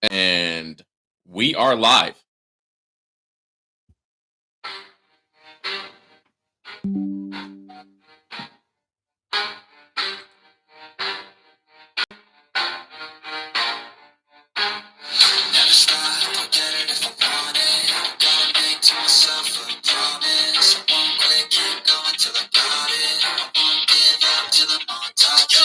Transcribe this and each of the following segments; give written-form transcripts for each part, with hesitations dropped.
And we are live. Never stop, I'll get it if I want it. Gotta make to myself a promise. I won't quit, keep going till I got it. I won't give up till I'm on top. Yo,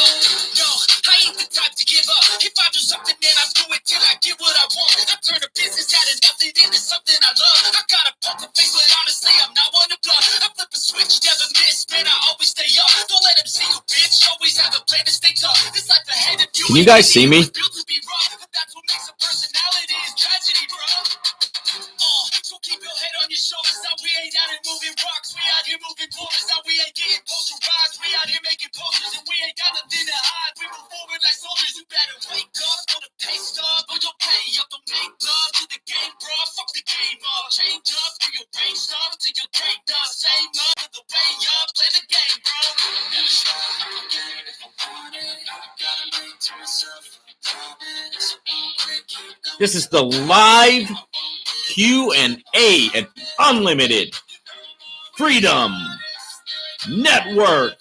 no, I ain't the type to give up. If I do something, then I do it till I get what I want. I turn a business out of nothing into something I love. I got a poker face, but honestly, I'm not one to bluff. I flip a switch, never miss, man, I always stay up. Don't let them see you, bitch. Always have a plan to stay tough. This life ahead of you. Can you guys see me? Built to be rough, but that's what makes a personality is tragedy, bro. So keep your head on your shoulders. Now we ain't out here moving rocks. We out here moving borders. Now we ain't getting posterized. We out here making posters, and we ain't got nothing to hide. We move forward like soldiers. You better wake up for the pay stub, or you'll pay up. Don't make love to the game, bro. Fuck the game up. Change up through your brain stuff till you're great up. Same up to the way up. Play the game, bro. Never stop. I'll get it if I want it. I gotta make to myself a promise. I won't quit, keep going. This is the live Q&A at Unlimited Freedom Network.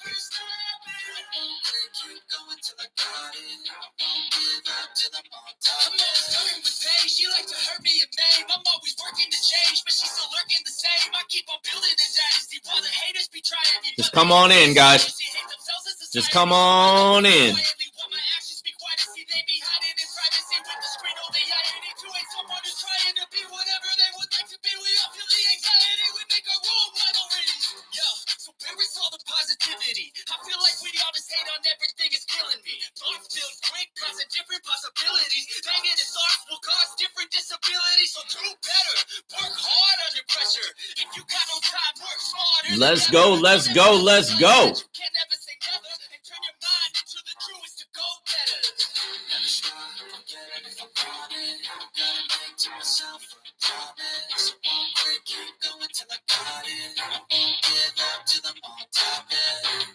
She like to hurt me and name. I'm always working to change, but she's still lurking the same. I keep on building a dynasty while the haters be trying me. Just come on in, guys. Just come on in. I feel like we all just hate on everything is killing me. Thoughts filled quick, causing different possibilities. Negative thoughts will cause different disabilities. So do better. Work hard under pressure. If you got no time, work smarter. Let's go, let's go, let's go. You can't never say never and turn your mind into the truest to go better. Never stop, I'll get it if I want it. I gotta make to myself a promise. I won't quit, keep going till I got it. I won't give up till I'm on top of it.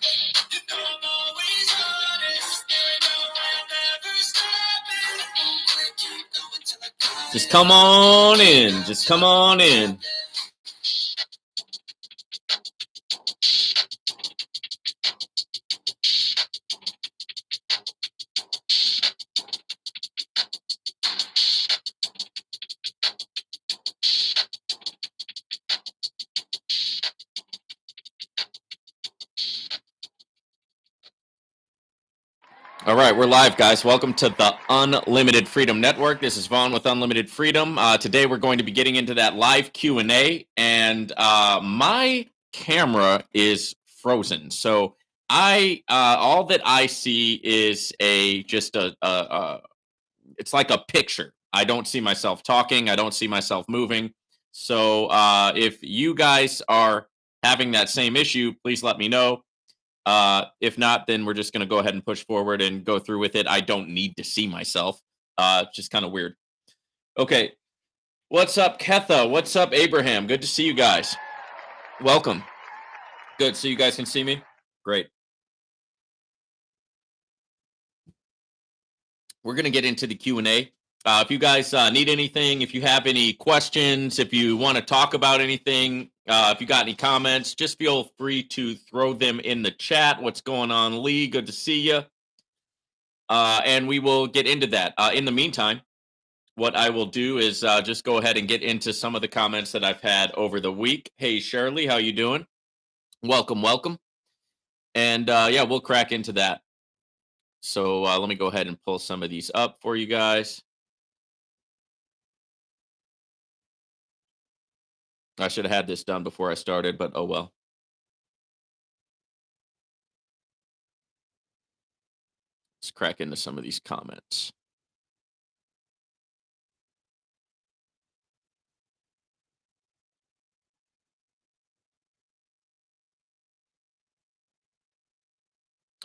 You know I'm always honest. There ain't no way I'll never stop it. I won't quit, keep going till I got it. Just come on in. Just come on in. All right, we're live, guys. Welcome to the Unlimited Freedom Network. This is Vaughn with Unlimited Freedom. Today, we're going to be getting into that live Q&A, and my camera is frozen. So all that I see is it's like a picture. I don't see myself talking. I don't see myself moving. So if you guys are having that same issue, please let me know. If not, then we're just going to go ahead and push forward and go through with it. I don't need to see myself. Just kind of weird. Okay. What's up, Ketha? What's up, Abraham? Good to see you guys. Welcome. Good. So you guys can see me? Great. We're going to get into the Q&A. If you guys need anything, if you have any questions, if you want to talk about anything, if you got any comments, just feel free to throw them in the chat. What's going on, Lee? Good to see you. And we will get into that. In the meantime, what I will do is just go ahead and get into some of the comments that I've had over the week. Hey, Shirley, how you doing? Welcome, welcome. And yeah, we'll crack into that. So let me go ahead and pull some of these up for you guys. I should have had this done before I started, but oh well. Let's crack into some of these comments.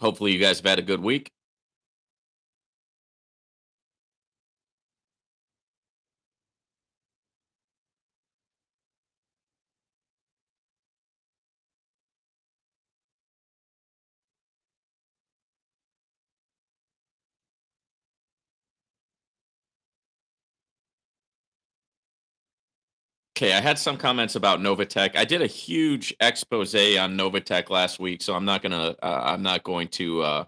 Hopefully you guys have had a good week. Okay, I had some comments about Novatech. I did a huge expose on Novatech last week, so I'm not going to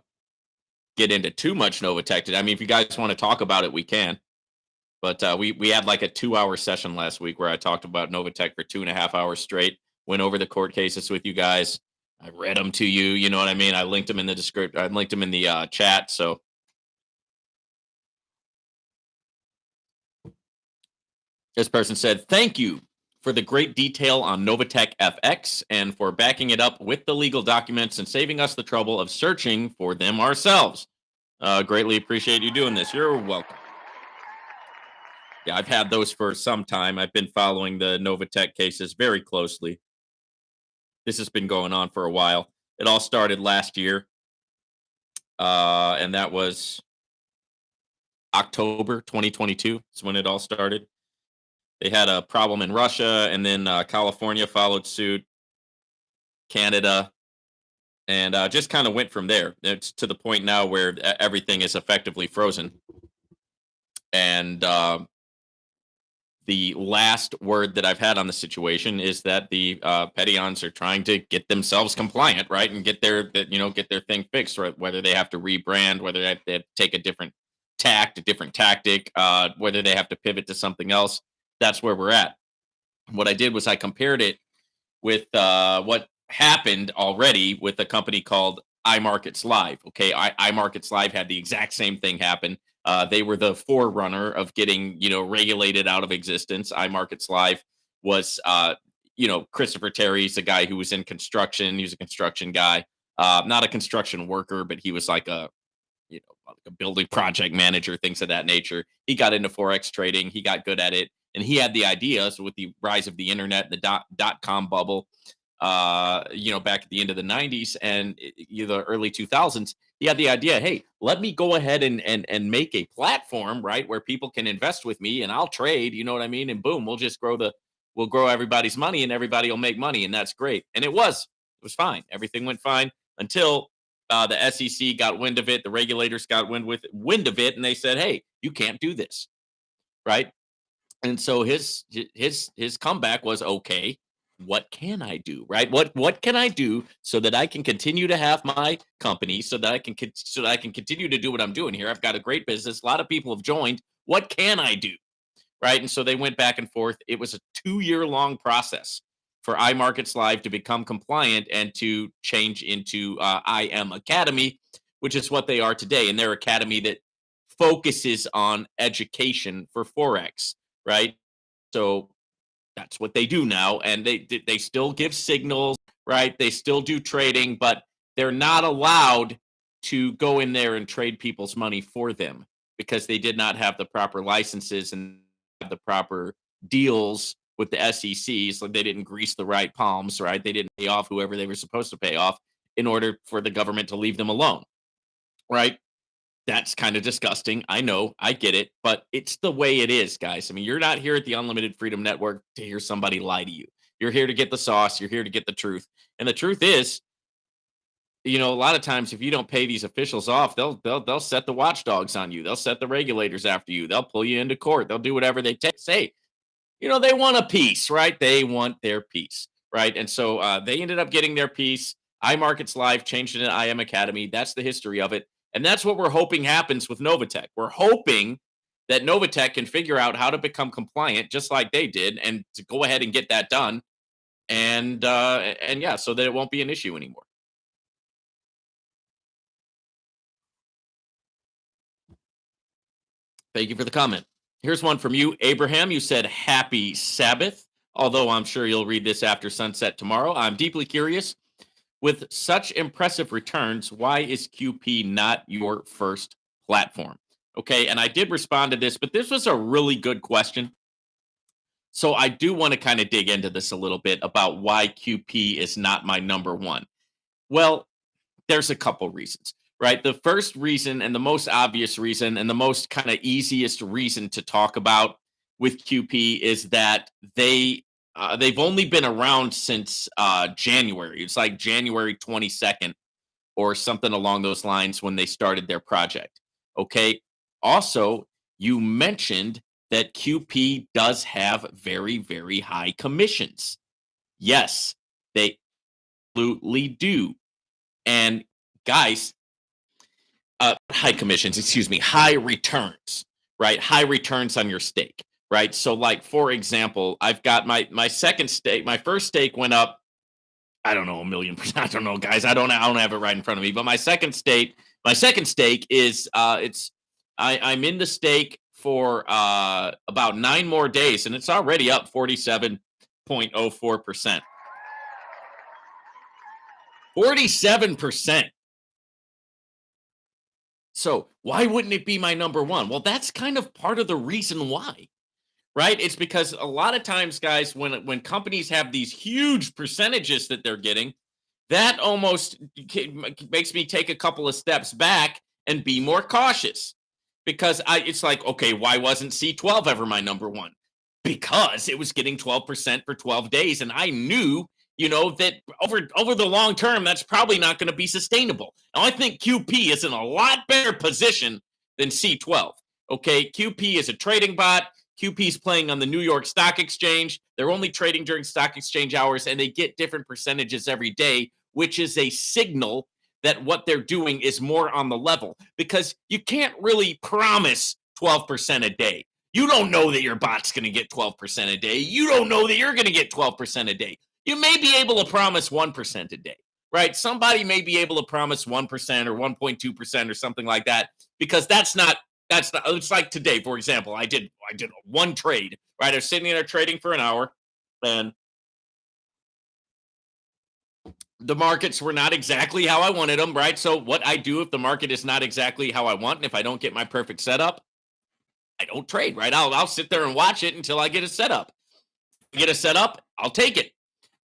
get into too much Novatech today. I mean, if you guys want to talk about it, we can. But we had like a 2 hour session last week where I talked about Novatech for 2.5 hours straight. Went over the court cases with you guys. I read them to you. You know what I mean? I linked them in the description. I linked them in the chat. So this person said, "Thank you for the great detail on Novatech FX and for backing it up with the legal documents and saving us the trouble of searching for them ourselves. Greatly appreciate you doing this. You're welcome." Yeah, I've had those for some time. I've been following the Novatech cases very closely. This has been going on for a while. It all started last year, and that was October 2022 is when it all started. They had a problem in Russia, and then California followed suit, Canada, and just kind of went from there. It's to the point now where everything is effectively frozen. And the last word that I've had on the situation is that the Pettyons are trying to get themselves compliant, right, and get their thing fixed, right? Whether they have to rebrand, whether they have to take a different tactic, whether they have to pivot to something else. That's where we're at. What I did was I compared it with what happened already with a company called iMarkets Live. Okay, iMarkets Live had the exact same thing happen. They were the forerunner of getting regulated out of existence. iMarkets Live was Christopher Terry's a guy who was in construction. He was a construction guy, not a construction worker, but he was like like a building project manager, things of that nature. He got into forex trading. He got good at it, and he had the idea. So with the rise of the internet, the dot com bubble, back at the end of the '90s and the early 2000s, he had the idea. Hey, let me go ahead and make a platform, right, where people can invest with me, and I'll trade. You know what I mean? And boom, we'll grow everybody's money, and everybody will make money, and that's great. And it was fine. Everything went fine until the SEC got wind of it. The regulators got wind of it, and they said, "Hey, you can't do this," right? And so his comeback was, okay, what can I do, right? What can I do so that I can continue to have my company, so that I can continue to do what I'm doing here? I've got a great business. A lot of people have joined. What can I do? Right? And so they went back and forth. It was a 2 year long process for iMarkets Live to become compliant and to change into IM Academy, which is what they are today. And their academy that focuses on education for Forex, right? So that's what they do now. And they still give signals, right? They still do trading, but they're not allowed to go in there and trade people's money for them because they did not have the proper licenses and the proper deals with the SEC. So they didn't grease the right palms, right? They didn't pay off whoever they were supposed to pay off in order for the government to leave them alone, right? That's kind of disgusting. I know, I get it, but it's the way it is, guys. I mean, you're not here at the Unlimited Freedom Network to hear somebody lie to you. You're here to get the sauce. You're here to get the truth. And the truth is, a lot of times if you don't pay these officials off, they'll set the watchdogs on you. They'll set the regulators after you. They'll pull you into court. They'll do whatever they say. They want a piece, right? They want their piece, right? And so they ended up getting their piece. iMarkets Live changed it to IM Academy. That's the history of it. And that's what we're hoping happens with Novatech. We're hoping that Novatech can figure out how to become compliant just like they did and to go ahead and get that done. And yeah, so that it won't be an issue anymore. Thank you for the comment. Here's one from you, Abraham. You said happy Sabbath. Although I'm sure you'll read this after sunset tomorrow. I'm deeply curious. With such impressive returns, why is QP not your first platform? Okay, and I did respond to this, but this was a really good question. So I do want to kind of dig into this a little bit about why QP is not my number one. Well, there's a couple reasons, right? The first reason and the most obvious reason and the most kind of easiest reason to talk about with QP is that they've only been around since January. It's like January 22nd or something along those lines when they started their project. Okay. Also, you mentioned that QP does have very, very high commissions. Yes, they absolutely do. And guys, high commissions, excuse me, high returns, right? High returns on your stake, right? So, like for example, I've got my second stake. My first stake went up, I don't know, a million percent. I don't know, guys. I don't have it right in front of me. But my second stake is I'm in the stake for about 9 more days, and it's already up 47.04%. 47%. So why wouldn't it be my number one? Well, that's kind of part of the reason why, right? It's because a lot of times, guys, when companies have these huge percentages that they're getting, that almost makes me take a couple of steps back and be more cautious, because it's like, okay, why wasn't C12 ever my number one? Because it was getting 12% for 12 days, and I knew, that over the long term, that's probably not going to be sustainable. Now, I think QP is in a lot better position than C12. Okay, QP is a trading bot. QP is playing on the New York Stock Exchange. They're only trading during stock exchange hours, and they get different percentages every day, which is a signal that what they're doing is more on the level, because you can't really promise 12% a day. You don't know that your bot's going to get 12% a day. You don't know that you're going to get 12% a day. You may be able to promise 1% a day, right? Somebody may be able to promise 1% or 1.2% or something like that, because that's not, it's like today, for example, I did one trade, right? I was sitting there trading for an hour, and the markets were not exactly how I wanted them, right? So what I do if the market is not exactly how I want, and if I don't get my perfect setup, I don't trade, right? I'll sit there and watch it until I get a setup. Get a setup, I'll take it.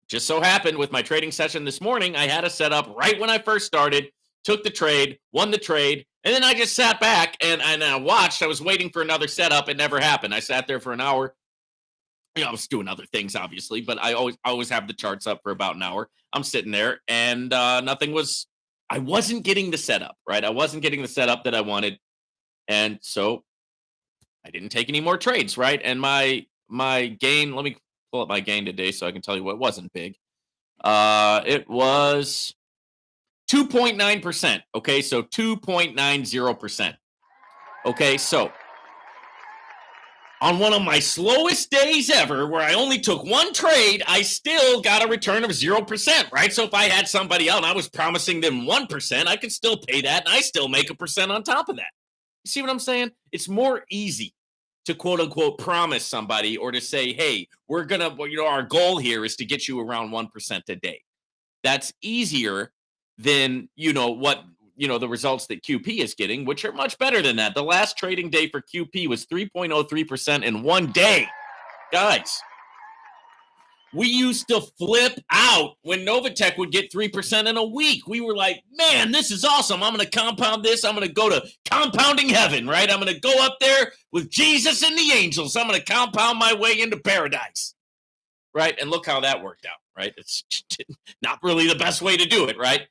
Just so happened with my trading session this morning, I had a setup right when I first started, took the trade, won the trade, and then I just sat back and I watched. I was waiting for another setup. It never happened. I sat there for an hour. I was doing other things, obviously, but I always have the charts up for about an hour. I'm sitting there, and nothing was. I wasn't getting the setup, right? I wasn't getting the setup that I wanted, and so I didn't take any more trades, right? And my gain. Let me pull up my gain today so I can tell you what wasn't big. It was 2.9%. Okay, so 2.90%. Okay, so on one of my slowest days ever, where I only took one trade, I still got a return of 0%, right? So if I had somebody out and I was promising them 1%, I could still pay that, and I still make a percent on top of that. You see what I'm saying? It's more easy to quote unquote promise somebody, or to say, hey, we're gonna, our goal here is to get you around 1% a day. That's easier than, what, the results that QP is getting, which are much better than that. The last trading day for QP was 3.03% in one day. Guys, we used to flip out when Novatech would get 3% in a week. We were like, man, this is awesome. I'm going to compound this. I'm going to go to compounding heaven, right? I'm going to go up there with Jesus and the angels. I'm going to compound my way into paradise, right? And look how that worked out, right? It's not really the best way to do it, right?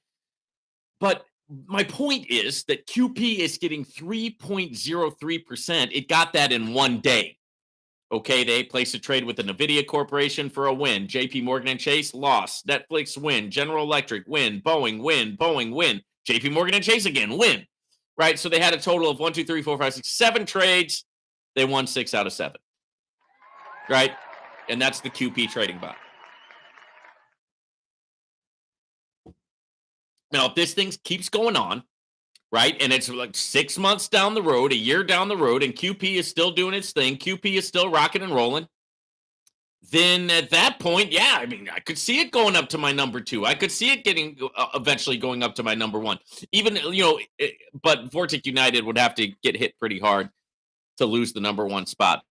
But my point is that QP is getting 3.03%. It got that in one day. Okay, they placed a trade with the NVIDIA Corporation for a win. JP Morgan and Chase lost. Netflix win. General Electric win. Boeing win. Boeing win. JP Morgan and Chase again win. Right? So they had a total of 1, 2, 3, 4, 5, 6, 7 trades. They won 6 out of 7. Right? And that's the QP trading bot. Now, if this thing keeps going on, right, and it's like 6 months down the road, a year down the road, and QP is still doing its thing, QP is still rocking and rolling, then at that point, yeah, I mean, I could see it going up to my number 2. I could see it getting eventually going up to my number 1. Even, but Vortic United would have to get hit pretty hard to lose the number 1 spot.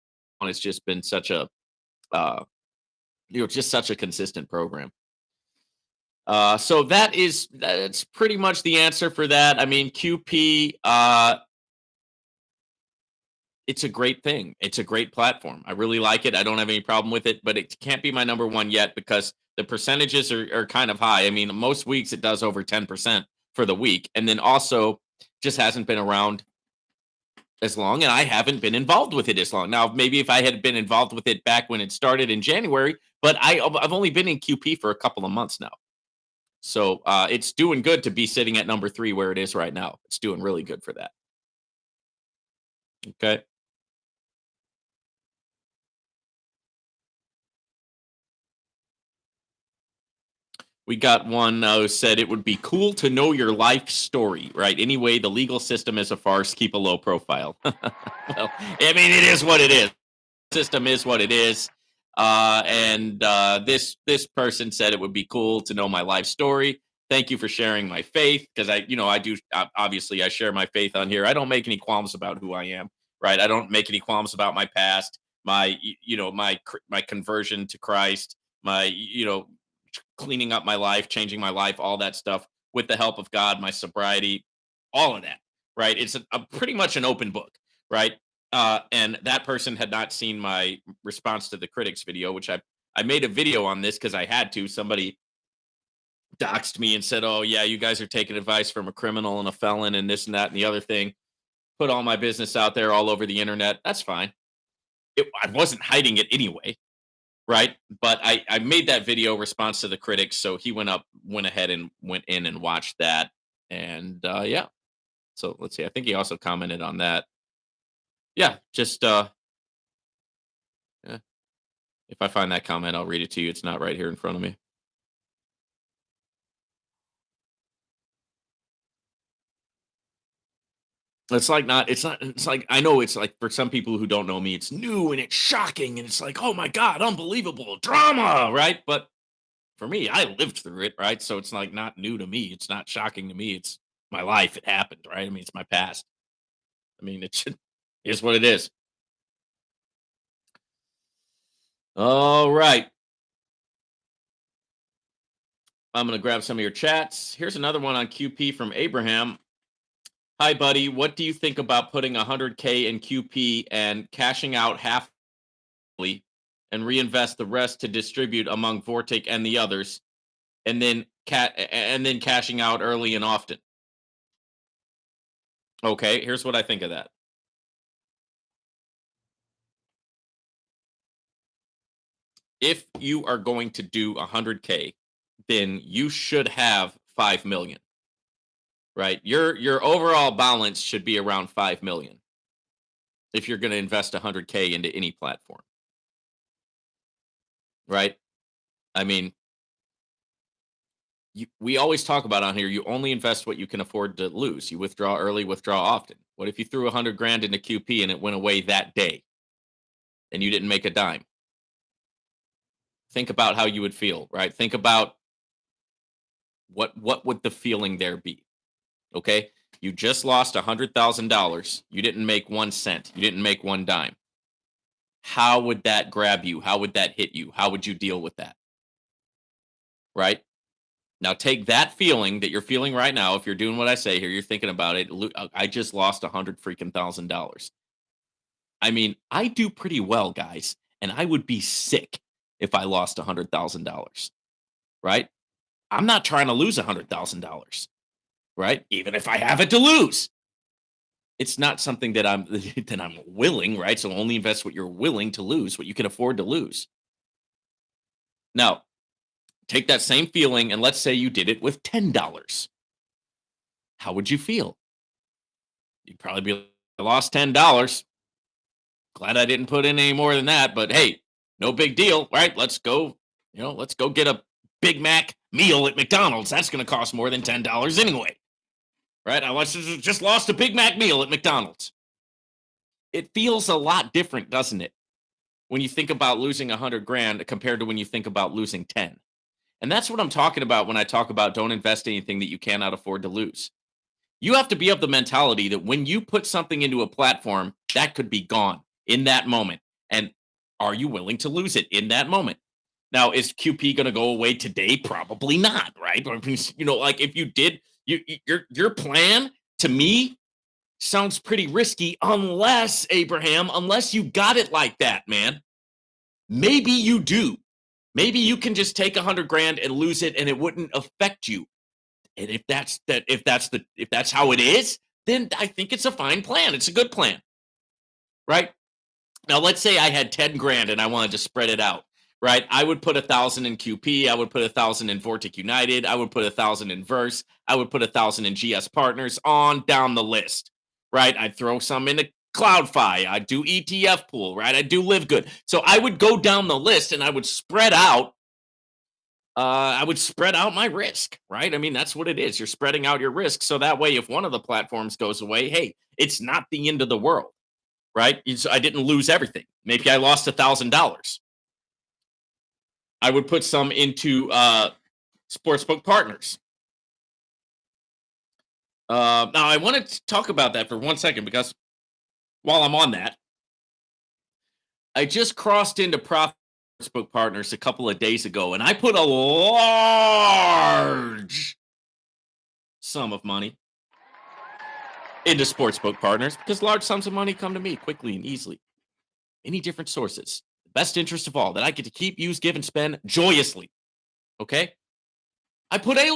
It's just been such a, just such a consistent program. So that's pretty much the answer for that. I mean, QP, it's a great thing. It's a great platform. I really like it. I don't have any problem with it, but it can't be my number 1 yet because the percentages are kind of high. I mean, most weeks it does over 10% for the week. And then also just hasn't been around as long, and I haven't been involved with it as long. Now, maybe if I had been involved with it back when it started in January, but I've only been in QP for a couple of months now. So it's doing good to be sitting at number 3 where it is right now. It's doing really good for that. Okay. We got one who said it would be cool to know your life story, right? Anyway, the legal system is a farce. Keep a low profile. Well, I mean, it is what it is. System is what it is. And this person said it would be cool to know my life story. Thank you for sharing my faith, because I do, obviously I share my faith on here. I don't make any qualms about who I am, right? I don't make any qualms about my past, my conversion to Christ, my cleaning up my life, changing my life, all that stuff with the help of God, my sobriety, all of that, right? It's pretty much an open book, right? And that person had not seen my response to the critics video, which I made a video on this because I had to. Somebody doxed me and said, "Oh yeah, you guys are taking advice from a criminal and a felon and this and that and the other thing." Put all my business out there all over the internet. That's fine. I wasn't hiding it anyway, right? But I made that video response to the critics, so he went ahead and went in and watched that, and yeah. So let's see. I think he also commented on that. Yeah, just yeah. If I find that comment, I'll read it to you. It's not right here in front of me. It's like, I know it's like for some people who don't know me, it's new and it's shocking and it's like, oh my God, unbelievable drama, right? But for me, I lived through it, right? So it's like not new to me. It's not shocking to me. It's my life. It happened, right? I mean, it's my past. I mean, it is what it is. All right. I'm going to grab some of your chats. Here's another one on QP from Abraham. Hi, buddy. What do you think about putting 100K in QP and cashing out half and reinvest the rest to distribute among Vortic and the others, and then cashing out early and often? Okay, here's what I think of that. If you are going to do 100K, then you should have 5 million, right? Your overall balance should be around 5 million if you're going to invest 100K into any platform, right? I mean, we always talk about on here, you only invest what you can afford to lose. You withdraw early, withdraw often. What if you threw 100 grand into QP and it went away that day and you didn't make a dime? Think about how you would feel, right? Think about what would the feeling there be? Okay, you just lost $100,000. You didn't make 1 cent. You didn't make one dime. How would that grab you? How would that hit you? How would you deal with that? Right? Now take that feeling that you're feeling right now. If you're doing what I say here, you're thinking about it. I just lost 100 thousand dollars. I mean, I do pretty well, guys, and I would be sick if I lost $100,000. Right? I'm not trying to lose $100,000. Right? Even if I have it to lose, it's not something that I'm that I'm willing. Right? So only invest what you're willing to lose, what you can afford to lose. Now, take that same feeling and let's say you did it with $10. How would you feel? You'd probably be like, I lost $10. Glad I didn't put in any more than that, but hey, no big deal, right? Let's go get a Big Mac meal at McDonald's. That's going to cost more than $10 anyway, right? Just lost a Big Mac meal at McDonald's. It feels a lot different, doesn't it? When you think about losing 100 grand compared to when you think about losing 10. And that's what I'm talking about when I talk about don't invest anything that you cannot afford to lose. You have to be of the mentality that when you put something into a platform, that could be gone in that moment. And are you willing to lose it in that moment? Now, is QP going to go away today? Probably not, right? Like if you did, your plan to me sounds pretty risky unless, Abraham, unless you got it like that, man. Maybe you do. Maybe you can just take 100 grand and lose it and it wouldn't affect you. And if that's how it is, then I think it's a fine plan. It's a good plan. right? Now, let's say I had 10 grand and I wanted to spread it out, right? I would put 1,000 in QP. I would put 1,000 in Vortic United. I would put 1,000 in Verse. I would put 1,000 in GS Partners, on down the list, right? I'd throw some into CloudFi. I'd do ETF pool, right? I'd do Live Good. So I would go down the list and I would spread out. My risk, right? I mean, that's what it is. You're spreading out your risk. So that way, if one of the platforms goes away, hey, it's not the end of the world, right? I didn't lose everything. Maybe I lost $1,000. I would put some into sportsbook partners. Now, I want to talk about that for 1 second because while I'm on that, I just crossed into profit sportsbook partners a couple of days ago, and I put a large sum of money into sportsbook partners because large sums of money come to me quickly and easily. Any different sources. The best interest of all that I get to keep, use, give, and spend joyously. Okay? I put a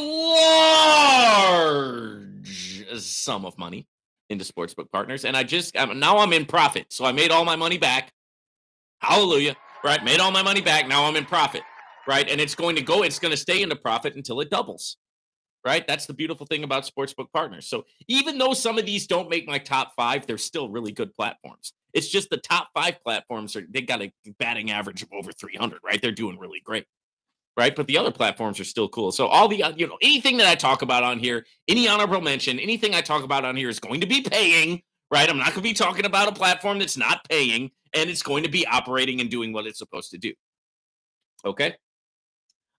large sum of money into sportsbook partners, and now I'm in profit. So I made all my money back. Hallelujah. Right? Made all my money back. Now I'm in profit. Right? And it's going to stay into profit until it doubles. Right? That's the beautiful thing about sportsbook partners. So even though some of these don't make my top 5, they're still really good platforms. It's just the top 5 platforms they got a batting average of over 300, right? They're doing really great, right? But the other platforms are still cool. So all the anything that I talk about on here, any honorable mention, anything I talk about on here is going to be paying, right? I'm not going to be talking about a platform that's not paying, and it's going to be operating and doing what it's supposed to do. Okay?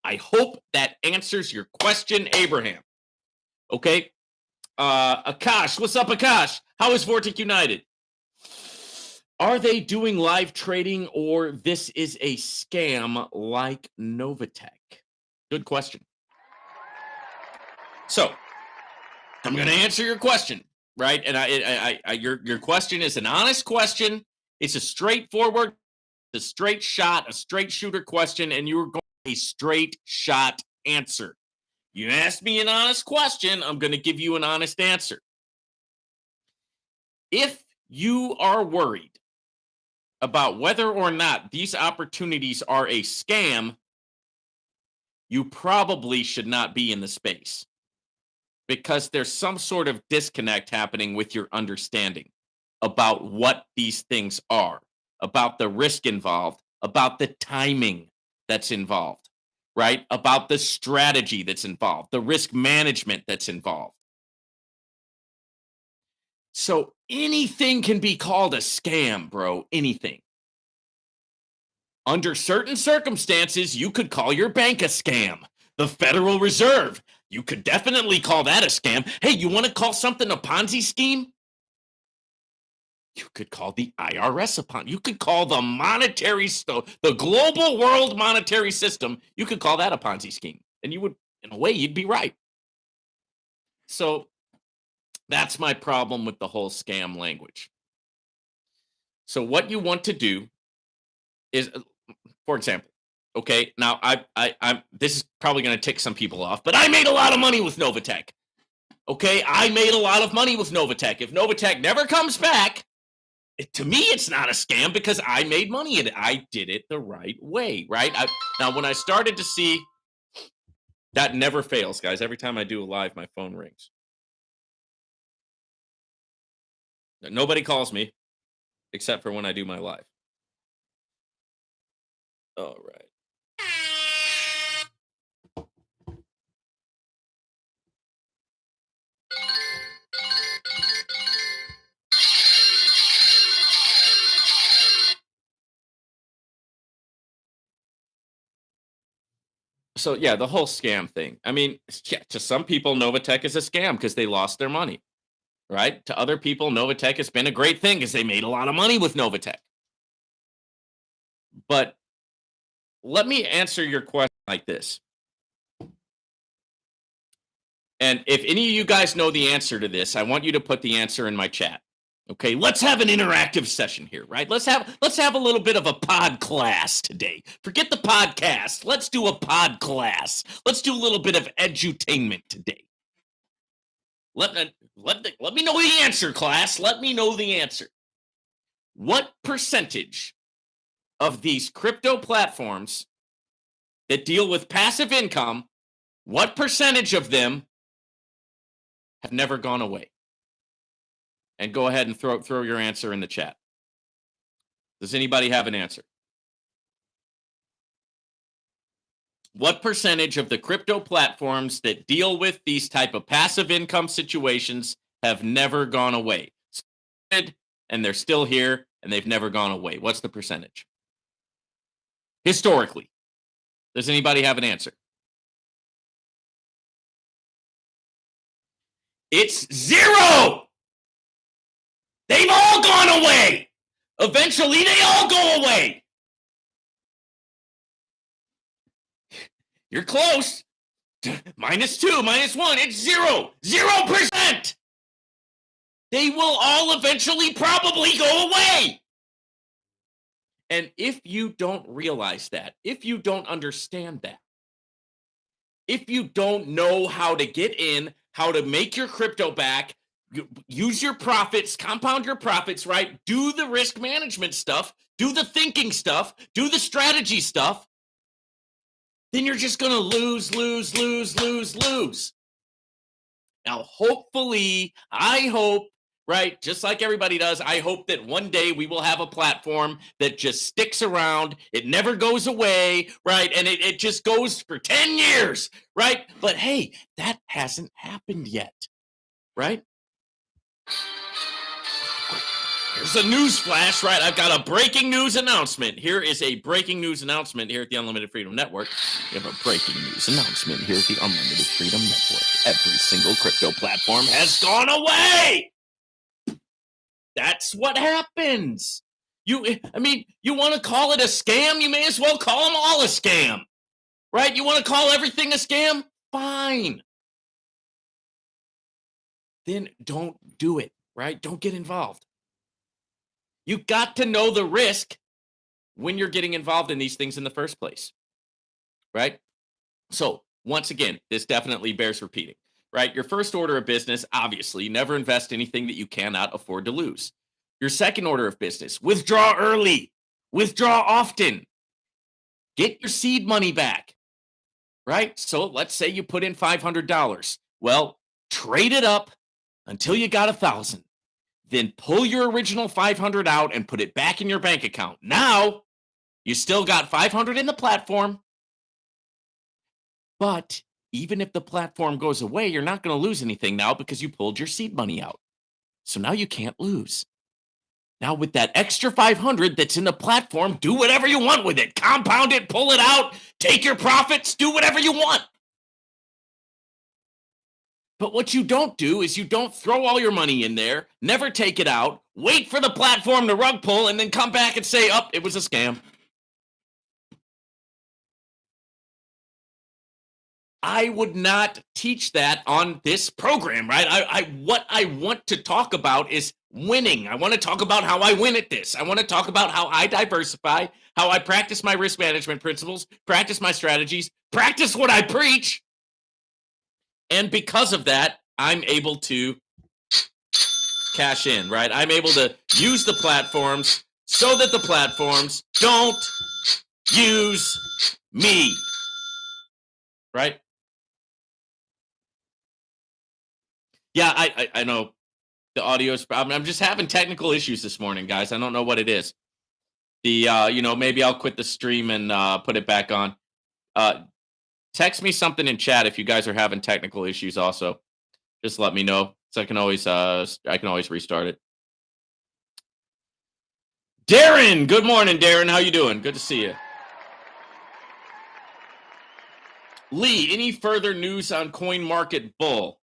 I hope that answers your question, Abraham. Okay? Akash, what's up, Akash? How is Vortic United? Are they doing live trading, or this is a scam like Novatech? Good question. So I'm going to answer your question, right? And your question is an honest question. It's a straightforward, a straight shot, a straight shooter question, and you're going a straight shot answer. You asked me an honest question, I'm going to give you an honest answer. If you are worried about whether or not these opportunities are a scam, you probably should not be in the space because there's some sort of disconnect happening with your understanding about what these things are, about the risk involved, about the timing that's involved, right? About the strategy that's involved, the risk management that's involved. So anything can be called a scam, bro. Anything. Under certain circumstances, you could call your bank a scam. The Federal Reserve, you could definitely call that a scam. Hey, you want to call something a Ponzi scheme? You could call the IRS a Ponzi. You could call the the global world monetary system, you could call that a Ponzi scheme. And you would, in a way, you'd be right. So that's my problem with the whole scam language. So what you want to do is, for example, okay, now I'm this is probably going to tick some people off, but I made a lot of money with Novatech. Okay, I made a lot of money with Novatech. If Novatech never comes back, to me, it's not a scam because I made money in it. I did it the right way, right? Now, when I started to see that never fails, guys. Every time I do a live, my phone rings. Nobody calls me except for when I do my live. All right. So yeah, the whole scam thing. I mean, yeah, to some people, Novatech is a scam because they lost their money, right? To other people, Novatech has been a great thing because they made a lot of money with Novatech. But let me answer your question like this. And if any of you guys know the answer to this, I want you to put the answer in my chat. Okay, let's have an interactive session here, right? Let's have a little bit of a pod class today. Forget the podcast. Let's do a pod class. Let's do a little bit of edutainment today. Let me know the answer, class. Let me know the answer. what percentage of these crypto platforms that deal with passive income, what percentage of them have never gone away? And go ahead and throw your answer in the chat. Does anybody have an answer? What percentage of the crypto platforms that deal with these type of passive income situations have never gone away? And they're still here and they've never gone away. What's the percentage? Historically. Does anybody have an answer? It's 0. They've all gone away. Eventually, they all go away. You're close. -2, -1. It's 0. 0%. They will all eventually probably go away. And if you don't realize that, if you don't understand that, if you don't know how to get in, how to make your crypto back, use your profits, compound your profits, right? Do the risk management stuff, do the thinking stuff, do the strategy stuff, then you're just going to lose. Now, hopefully, I hope, right, just like everybody does, I hope that one day we will have a platform that just sticks around. It never goes away, right? And it just goes for 10 years, right? But hey, that hasn't happened yet, right? Here's a news flash, right? I've got a breaking news announcement. Here is a breaking news announcement here at the Unlimited Freedom Network. We have a breaking news announcement here at the Unlimited Freedom Network. Every single crypto platform has gone away. That's what happens. You want to call it a scam? You may as well call them all a scam, right? You want to call everything a scam? Fine. Then don't do it, right? Don't get involved. You got to know the risk when you're getting involved in these things in the first place, right? So once again, this definitely bears repeating, right? Your first order of business, obviously, never invest anything that you cannot afford to lose. Your second order of business, withdraw early, withdraw often, get your seed money back, right? So let's say you put in $500. Well, trade it up until you got 1,000. Then pull your original 500 out and put it back in your bank account. Now, you still got 500 in the platform, but even if the platform goes away, you're not going to lose anything now because you pulled your seed money out. So now you can't lose. Now with that extra 500 that's in the platform, do whatever you want with it. Compound it, pull it out, take your profits, do whatever you want. But what you don't do is you don't throw all your money in there, never take it out, wait for the platform to rug pull, and then come back and say, oh, it was a scam. I would not teach that on this program, right? What I want to talk about is winning. I want to talk about how I win at this. I want to talk about how I diversify, how I practice my risk management principles, practice my strategies, practice what I preach. And because of that, I'm able to cash in, right? I'm able to use the platforms so that the platforms don't use me, right? Yeah, I know the audio's problem. I'm just having technical issues this morning, guys. I don't know what it is. Maybe I'll quit the stream and put it back on. Text me something in chat if you guys are having technical issues also. Just let me know so I can always restart it. Darren, good morning, Darren. How you doing? Good to see you. Lee, any further news on Coin Market Bull?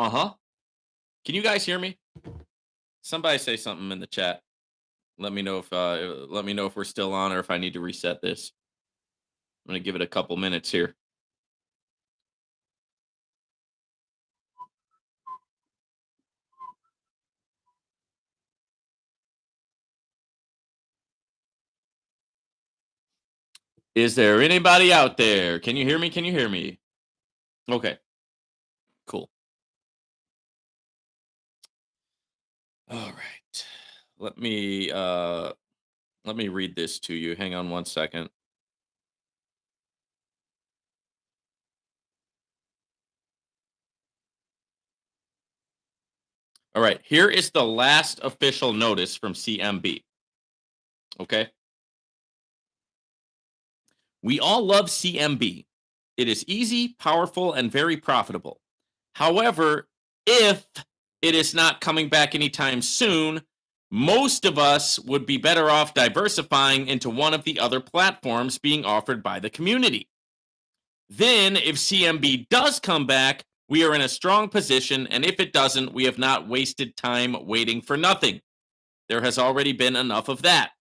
Uh-huh. Can you guys hear me? Somebody say something in the chat. Let me know if we're still on or if I need to reset this. I'm going to give it a couple minutes here. Is there anybody out there? Can you hear me? Can you hear me? Okay. Cool. All right. let me uh let me read this to you. Hang on one second. All right, here is the last official notice from CMB. Okay. We all love CMB. It is easy, powerful, and very profitable. However, if it is not coming back anytime soon, most of us would be better off diversifying into one of the other platforms being offered by the community. Then, if CMB does come back, we are in a strong position, and if it doesn't, we have not wasted time waiting for nothing. There has already been enough of that.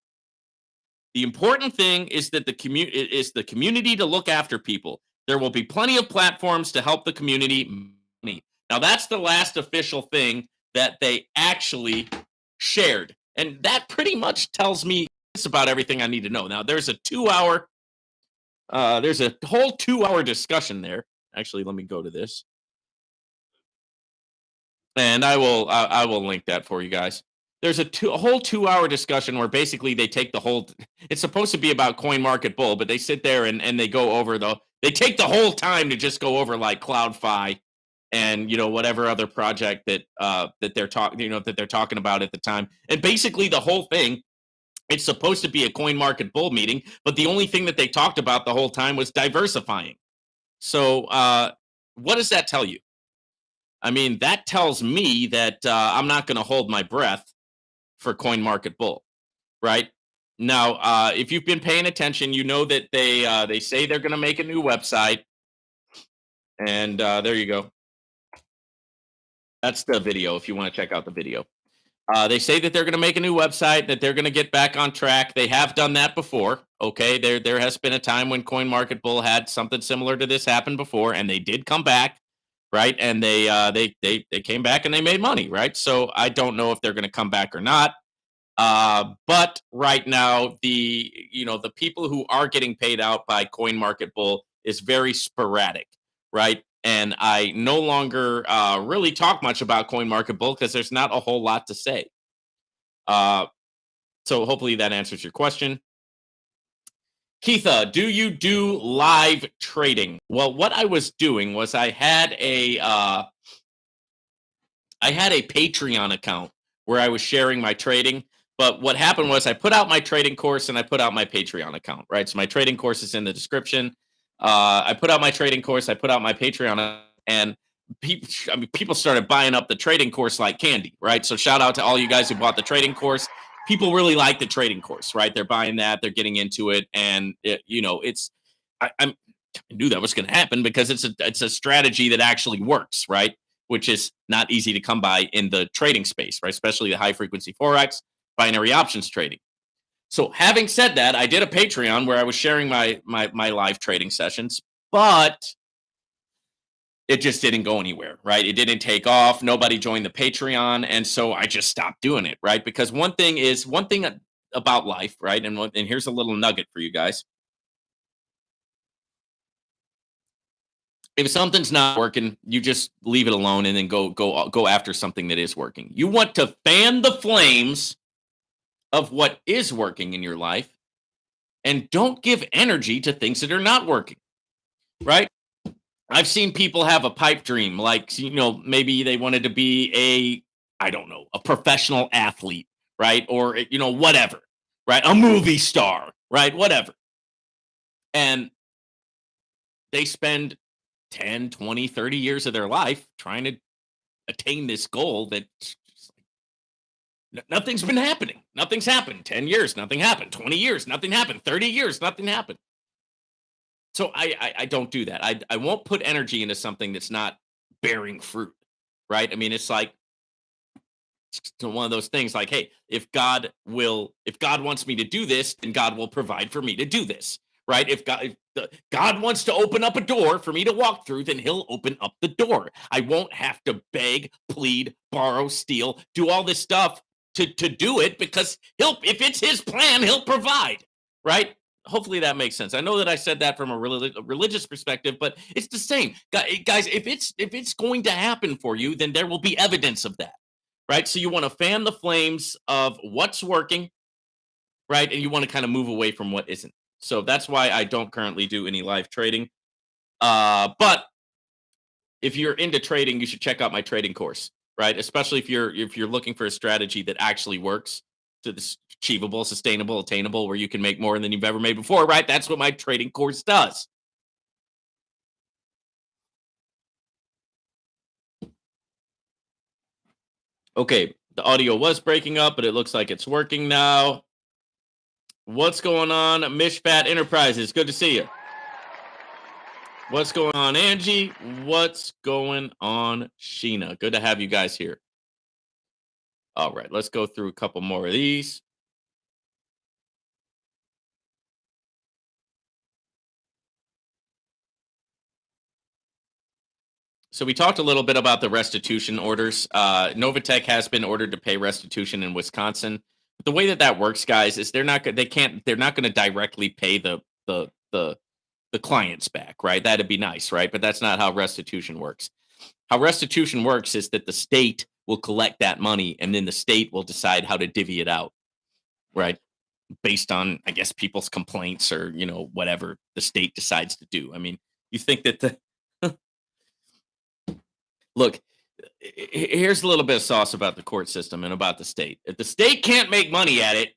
The important thing is that the community to look after people. There will be plenty of platforms to help the community. Now that's the last official thing that they actually shared, and that pretty much tells me it's about everything I need to know. Now there's a whole 2 hour discussion there. Actually, let me go to this, and I will link that for you guys. There's a whole 2 hour discussion where basically they take the whole. It's supposed to be about Coin Market Bull, but they sit there and they go over they take the whole time to just go over like CloudFi and whatever other project that they're talking that they're talking about at the time. And basically the whole thing, it's supposed to be a Coin Market Bull meeting, but the only thing that they talked about the whole time was diversifying. So what does that tell you? I mean, that tells me that I'm not going to hold my breath for Coin Market Bull, right? Now, if you've been paying attention, you know that they say they're going to make a new website, and there you go. That's the video. If you want to check out the video, they say that they're going to make a new website, that they're going to get back on track. They have done that before. Okay, there has been a time when Coin Market Bull had something similar to this happen before, and they did come back, right? And they came back and they made money, right? So I don't know if they're going to come back or not. But right now, the people who are getting paid out by Coin Market Bull is very sporadic, right? And I no longer really talk much about Coin Market Bull because there's not a whole lot to say. Uh, so hopefully that answers your question. Keitha, do you do live trading? Well, what I was doing was I had a Patreon account where I was sharing my trading. But what happened was I put out my trading course and I put out my Patreon account, right? So my trading course is in the description. I put out my trading course, I put out my Patreon, and people started buying up the trading course like candy, right? So shout out to all you guys who bought the trading course. People really like the trading course, right? They're buying that, they're getting into it, and I knew that was going to happen because it's a strategy that actually works, right? Which is not easy to come by in the trading space, right? Especially the high frequency forex, binary options trading. So having said that, I did a Patreon where I was sharing my live trading sessions, but it just didn't go anywhere, right? It didn't take off. Nobody joined the Patreon, and so I just stopped doing it, right? Because one thing about life, right? And here's a little nugget for you guys. If something's not working, you just leave it alone and then go after something that is working. You want to fan the flames of what is working in your life and don't give energy to things that are not working, right? I've seen people have a pipe dream, like, maybe they wanted to be I don't know, a professional athlete, right? Or, whatever, right? A movie star, right? Whatever. And they spend 10, 20, 30 years of their life trying to attain this goal that nothing's been happening. Nothing's happened. 10 years, nothing happened. 20 years, nothing happened. 30 years, nothing happened. So I don't do that. I won't put energy into something that's not bearing fruit, right? I mean, it's like one of those things like, hey, if God wants me to do this, then God will provide for me to do this, right? If God wants to open up a door for me to walk through, then he'll open up the door. I won't have to beg, plead, borrow, steal, do all this stuff to do it because if it's his plan, he'll provide, right? Hopefully that makes sense. I know that I said that from a religious perspective, but it's the same. Guys, if it's going to happen for you, then there will be evidence of that, right? So you want to fan the flames of what's working, right? And you want to kind of move away from what isn't. So that's why I don't currently do any live trading. But if you're into trading, you should check out my trading course, right? Especially if you're looking for a strategy that actually works, to this achievable, sustainable, attainable, where you can make more than you've ever made before, right? That's what my trading course does. Okay, the audio was breaking up, but it looks like it's working now. What's going on, Mishpat Enterprises? Good to see you. What's going on, Angie? What's going on, Sheena? Good to have you guys here. All right, let's go through a couple more of these. So we talked a little bit about the restitution orders. Novatech has been ordered to pay restitution in Wisconsin. But the way that that works, guys, is they're not going to directly pay the clients back, right? That'd be nice, right? But that's not how restitution works. How restitution works is that the state will collect that money, and then the state will decide how to divvy it out, right? Based on, I guess, people's complaints, or whatever the state decides to do. I mean, you think that the look, here's a little bit of sauce about the court system and about the state. If the state can't make money at it,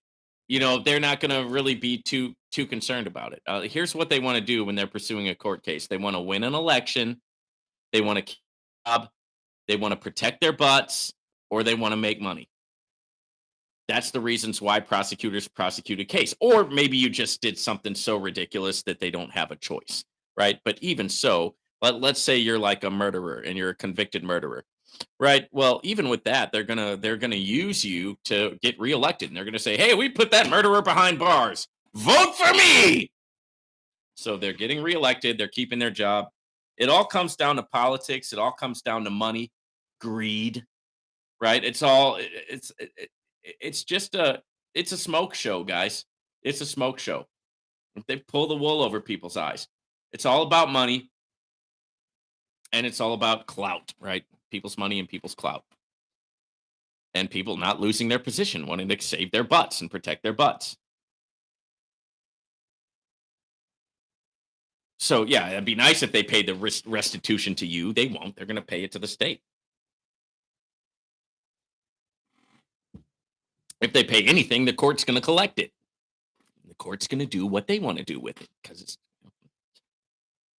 they're not going to really be too concerned about it. Here's what they want to do when they're pursuing a court case: they want to win an election, they want to keep a job, they want to protect their butts, or they want to make money. That's the reasons why prosecutors prosecute a case. Or maybe you just did something so ridiculous that they don't have a choice, right? But even so, let's say you're like a murderer and you're a convicted murderer, right? Well, even with that, they're gonna use you to get reelected, and they're gonna say, "Hey, we put that murderer behind bars. Vote for me." So they're getting reelected. They're keeping their job. It all comes down to politics. It all comes down to money, greed, right? It's just it's a smoke show, guys. It's a smoke show. They pull the wool over people's eyes. It's all about money, and it's all about clout, right? People's money and people's clout, and people not losing their position, wanting to save their butts and protect their butts. So yeah, it'd be nice if they paid the restitution to you. They won't. They're going to pay it to the state. If they pay anything, the court's going to collect it. The court's going to do what they want to do with it, because it's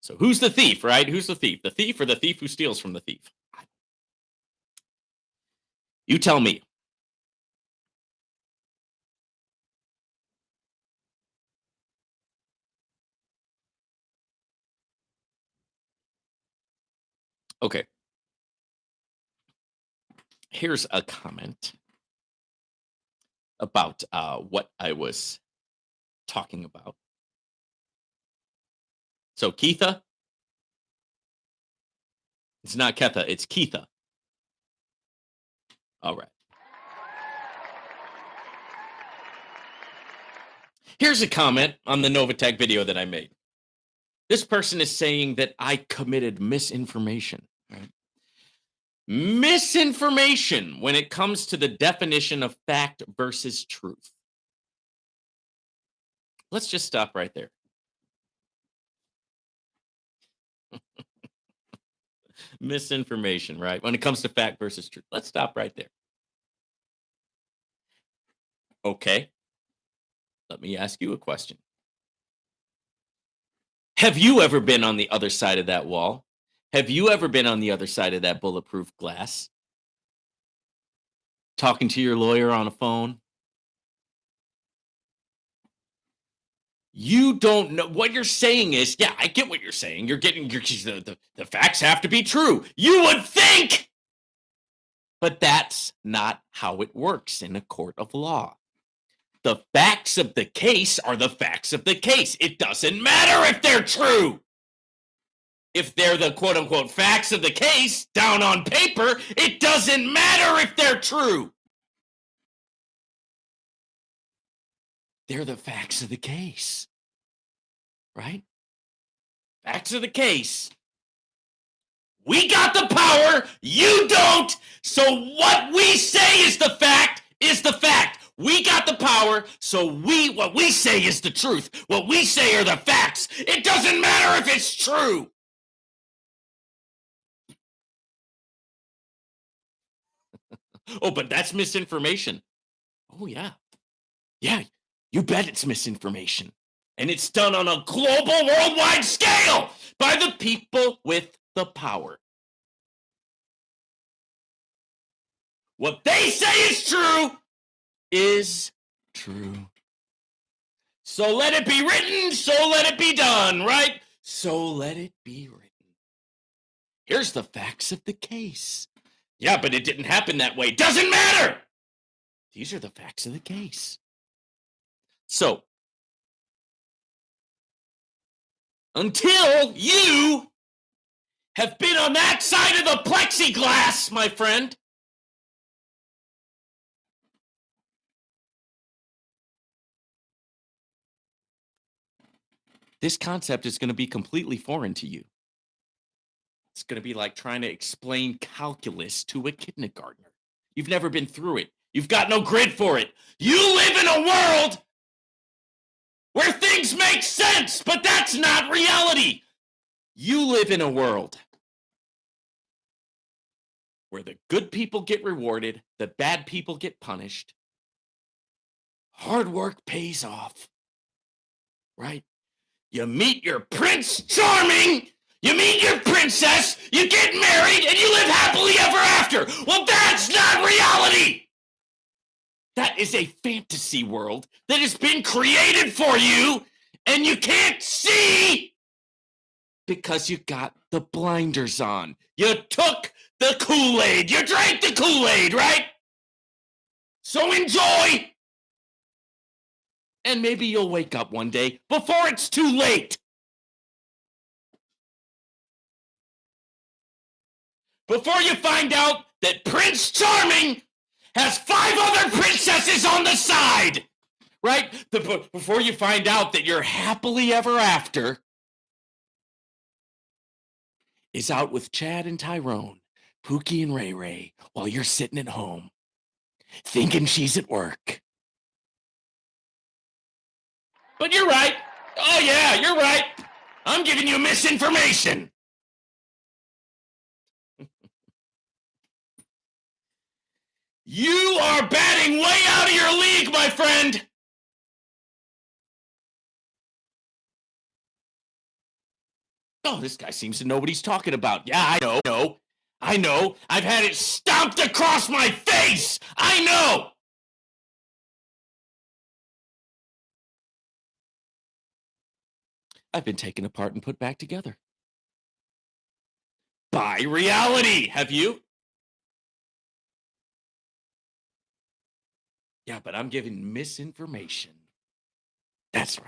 so. Who's the thief, right? Who's the thief? The thief, or the thief who steals from the thief? You tell me. Okay. Here's a comment about what I was talking about. So Keitha, it's not Ketha, it's Keitha. All right. Here's a comment on the Novatech video that I made. This person is saying that I committed misinformation. Right? Misinformation when it comes to the definition of fact versus truth. Let's just stop right there. Misinformation, right? When it comes to fact versus truth. Let's stop right there. Okay. Let me ask you a question. Have you ever been on the other side of that wall? Have you ever been on the other side of that bulletproof glass? Talking to your lawyer on a phone? You don't know what you're saying is, yeah, I get what you're saying. You're getting the facts have to be true. You would think, but that's not how it works in a court of law. The facts of the case are the facts of the case. It doesn't matter if they're true. If they're the quote unquote facts of the case down on paper, it doesn't matter if they're true. They're the facts of the case, right? Facts of the case. We got the power, you don't. So what we say is the fact is the fact. We got the power, so what we say is the truth. What we say are the facts. It doesn't matter if it's true. Oh, but that's misinformation. Oh, yeah. Yeah, you bet it's misinformation. And it's done on a global, worldwide scale by the people with the power. What they say is true. So let it be written, so let it be done, right? So let it be written. Here's the facts of the case. Yeah, but it didn't happen that way. Doesn't matter. These are the facts of the case. So, until you have been on that side of the plexiglass, my friend, this concept is going to be completely foreign to you. It's going to be like trying to explain calculus to a kindergartner. You've never been through it. You've got no grid for it. You live in a world where things make sense, but that's not reality. You live in a world where the good people get rewarded, the bad people get punished. Hard work pays off, right? You meet your Prince Charming, you meet your princess, you get married, and you live happily ever after. Well, that's not reality. That is a fantasy world that has been created for you, and you can't see because you got the blinders on. You took the Kool-Aid. You drank the Kool-Aid, right? So enjoy. And maybe you'll wake up one day before it's too late. Before you find out that Prince Charming has 5 other princesses on the side, right? Before you find out that your happily ever after is out with Chad and Tyrone, Pookie and Ray Ray, while you're sitting at home, thinking she's at work. But you're right. Oh, yeah, you're right. I'm giving you misinformation. You are batting way out of your league, my friend. Oh, this guy seems to know what he's talking about. Yeah, I know. I've had it stomped across my face. I know. I've been taken apart and put back together by reality. Have you? Yeah, but I'm giving misinformation. That's right.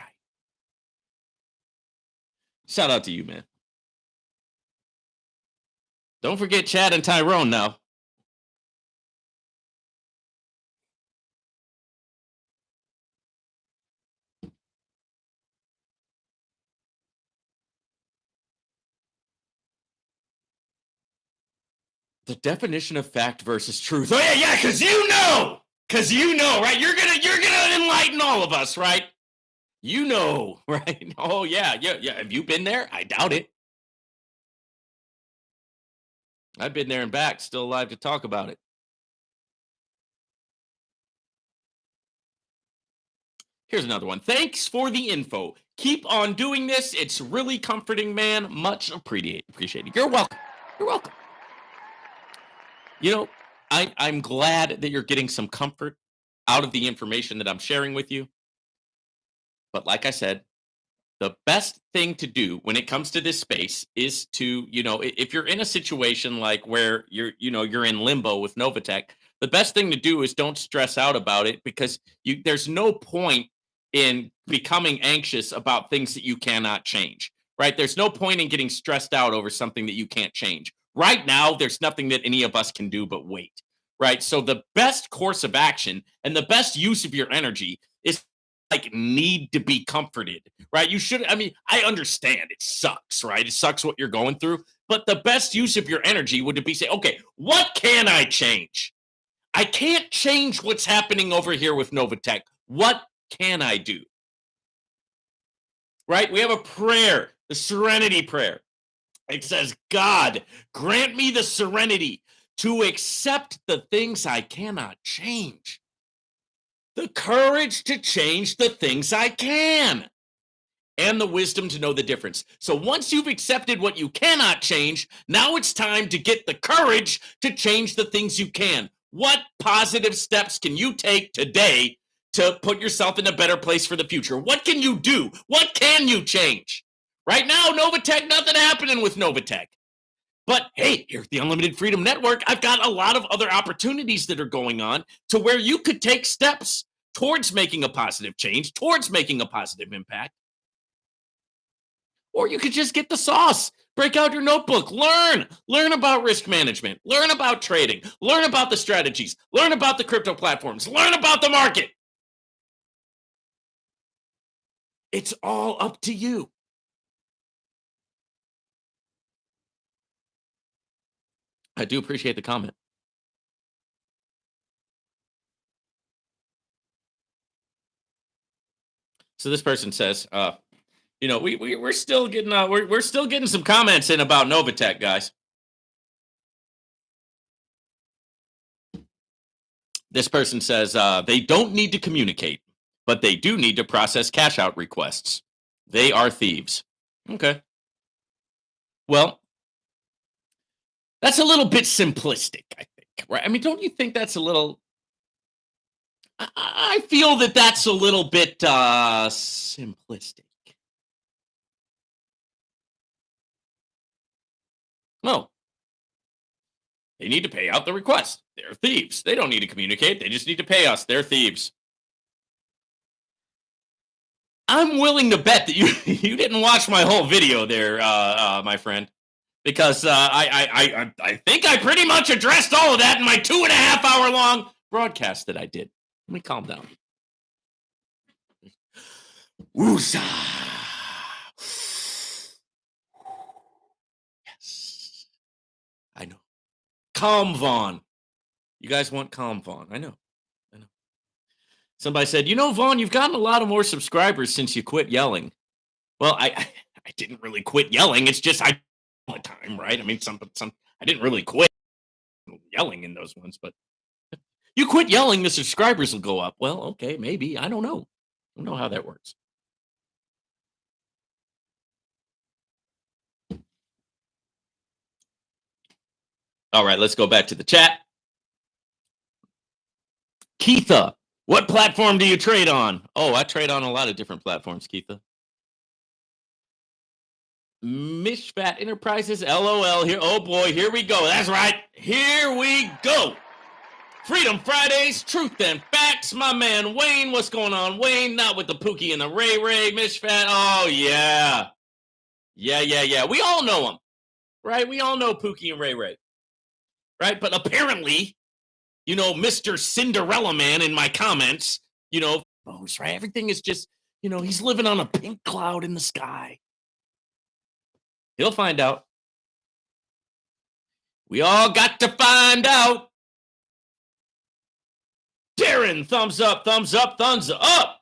Shout out to you, man. Don't forget Chad and Tyrone now. The definition of fact versus truth. Oh yeah, because you know, right? You're gonna enlighten all of us, right? You know, right? Oh yeah. Have you been there? I doubt it. I've been there and back, still alive to talk about it. Here's another one. Thanks for the info. Keep on doing this. It's really comforting, man. Much appreciated. You're welcome. You're welcome. You know, I'm glad that you're getting some comfort out of the information that I'm sharing with you. But like I said, the best thing to do when it comes to this space is to, if you're in a situation like where you're in limbo with Novatech, the best thing to do is don't stress out about it because there's no point in becoming anxious about things that you cannot change, right? There's no point in getting stressed out over something that you can't change. Right now, there's nothing that any of us can do but wait, right? So the best course of action and the best use of your energy is like need to be comforted, right? I understand it sucks, right? It sucks what you're going through, But the best use of your energy would be say, okay, what can I change? I can't change what's happening over here with Novatech. What can I do? Right? We have a prayer, the serenity prayer. It says, God, grant me the serenity to accept the things I cannot change, the courage to change the things I can, and the wisdom to know the difference. So once you've accepted what you cannot change, now it's time to get the courage to change the things you can. What positive steps can you take today to put yourself in a better place for the future? What can you do? What can you change? Right now, Novatech, nothing happening with Novatech. But hey, here at the Unlimited Freedom Network, I've got a lot of other opportunities that are going on to where you could take steps towards making a positive change, towards making a positive impact. Or you could just get the sauce. Break out your notebook. Learn about risk management. Learn about trading. Learn about the strategies. Learn about the crypto platforms. Learn about the market. It's all up to you. I do appreciate the comment. So this person says, we're still getting we're still getting some comments in about Novatech, guys. This person says they don't need to communicate, but they do need to process cash out requests. They are thieves. Okay. Well, that's a little bit simplistic, I think. Right? I mean, don't you think that's a little? I feel that that's a little bit simplistic. No, they need to pay out the request. They're thieves. They don't need to communicate. They just need to pay us. They're thieves. I'm willing to bet that you you didn't watch my whole video there, my friend, because I think I pretty much addressed all of that in my 2.5 hour long broadcast that I did. Let me calm down. Woosah. Yes, I know. Calm Vaughn. You guys want Calm Vaughn? I know. I know. Somebody said, Vaughn, you've gotten a lot of more subscribers since you quit yelling. Well, I didn't really quit yelling. It's just I all the time, right? I mean, some I didn't really quit yelling in those ones, but you quit yelling, the subscribers will go up. Well, okay, maybe. I don't know. I don't know how that works. All right, let's go back to the chat. Keitha, what platform do you trade on? Oh, I trade on a lot of different platforms, Keitha. Mishpat Enterprises, LOL. Here, oh boy, here we go. That's right. Here we go. Freedom Fridays, truth and facts. My man Wayne, what's going on, Wayne? Not with the Pookie and the Ray Ray, Mishpat. Oh yeah, yeah. We all know them, right? We all know Pookie and Ray Ray, right? But apparently, Mr. Cinderella Man in my comments, right? Everything is just, he's living on a pink cloud in the sky. He'll find out. We all got to find out. Darren, thumbs up, thumbs up, thumbs up.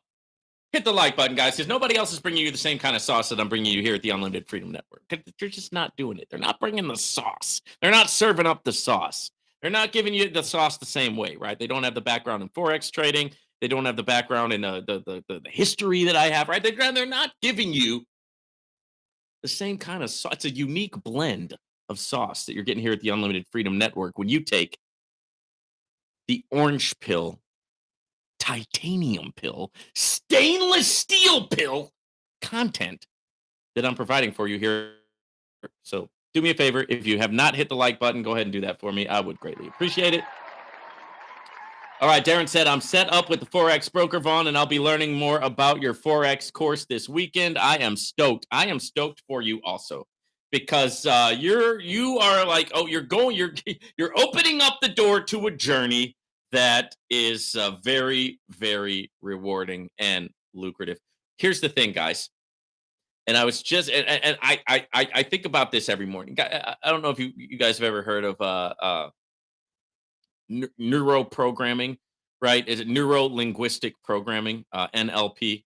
Hit the like button, guys, because nobody else is bringing you the same kind of sauce that I'm bringing you here at the Unlimited Freedom Network. They're just not doing it. They're not bringing the sauce. They're not serving up the sauce. They're not giving you the sauce the same way, right? They don't have the background in Forex trading. They don't have the background in the history that I have, right? They're not giving you the same kind of sauce. It's a unique blend of sauce that you're getting here at the Unlimited Freedom Network when you take the orange pill, titanium pill, stainless steel pill content that I'm providing for you here. So do me a favor. If you have not hit the like button, go ahead and do that for me. I would greatly appreciate it. All right, Darren said, I'm set up with the Forex broker, Vaughn, and I'll be learning more about your Forex course this weekend. I am stoked. I am stoked for you also, because you are like, you're opening up the door to a journey that is very, very rewarding and lucrative. Here's the thing, guys. And I was just and I think about this every morning. I don't know if you guys have ever heard of neuro programming, right? Is it neuro linguistic programming, NLP?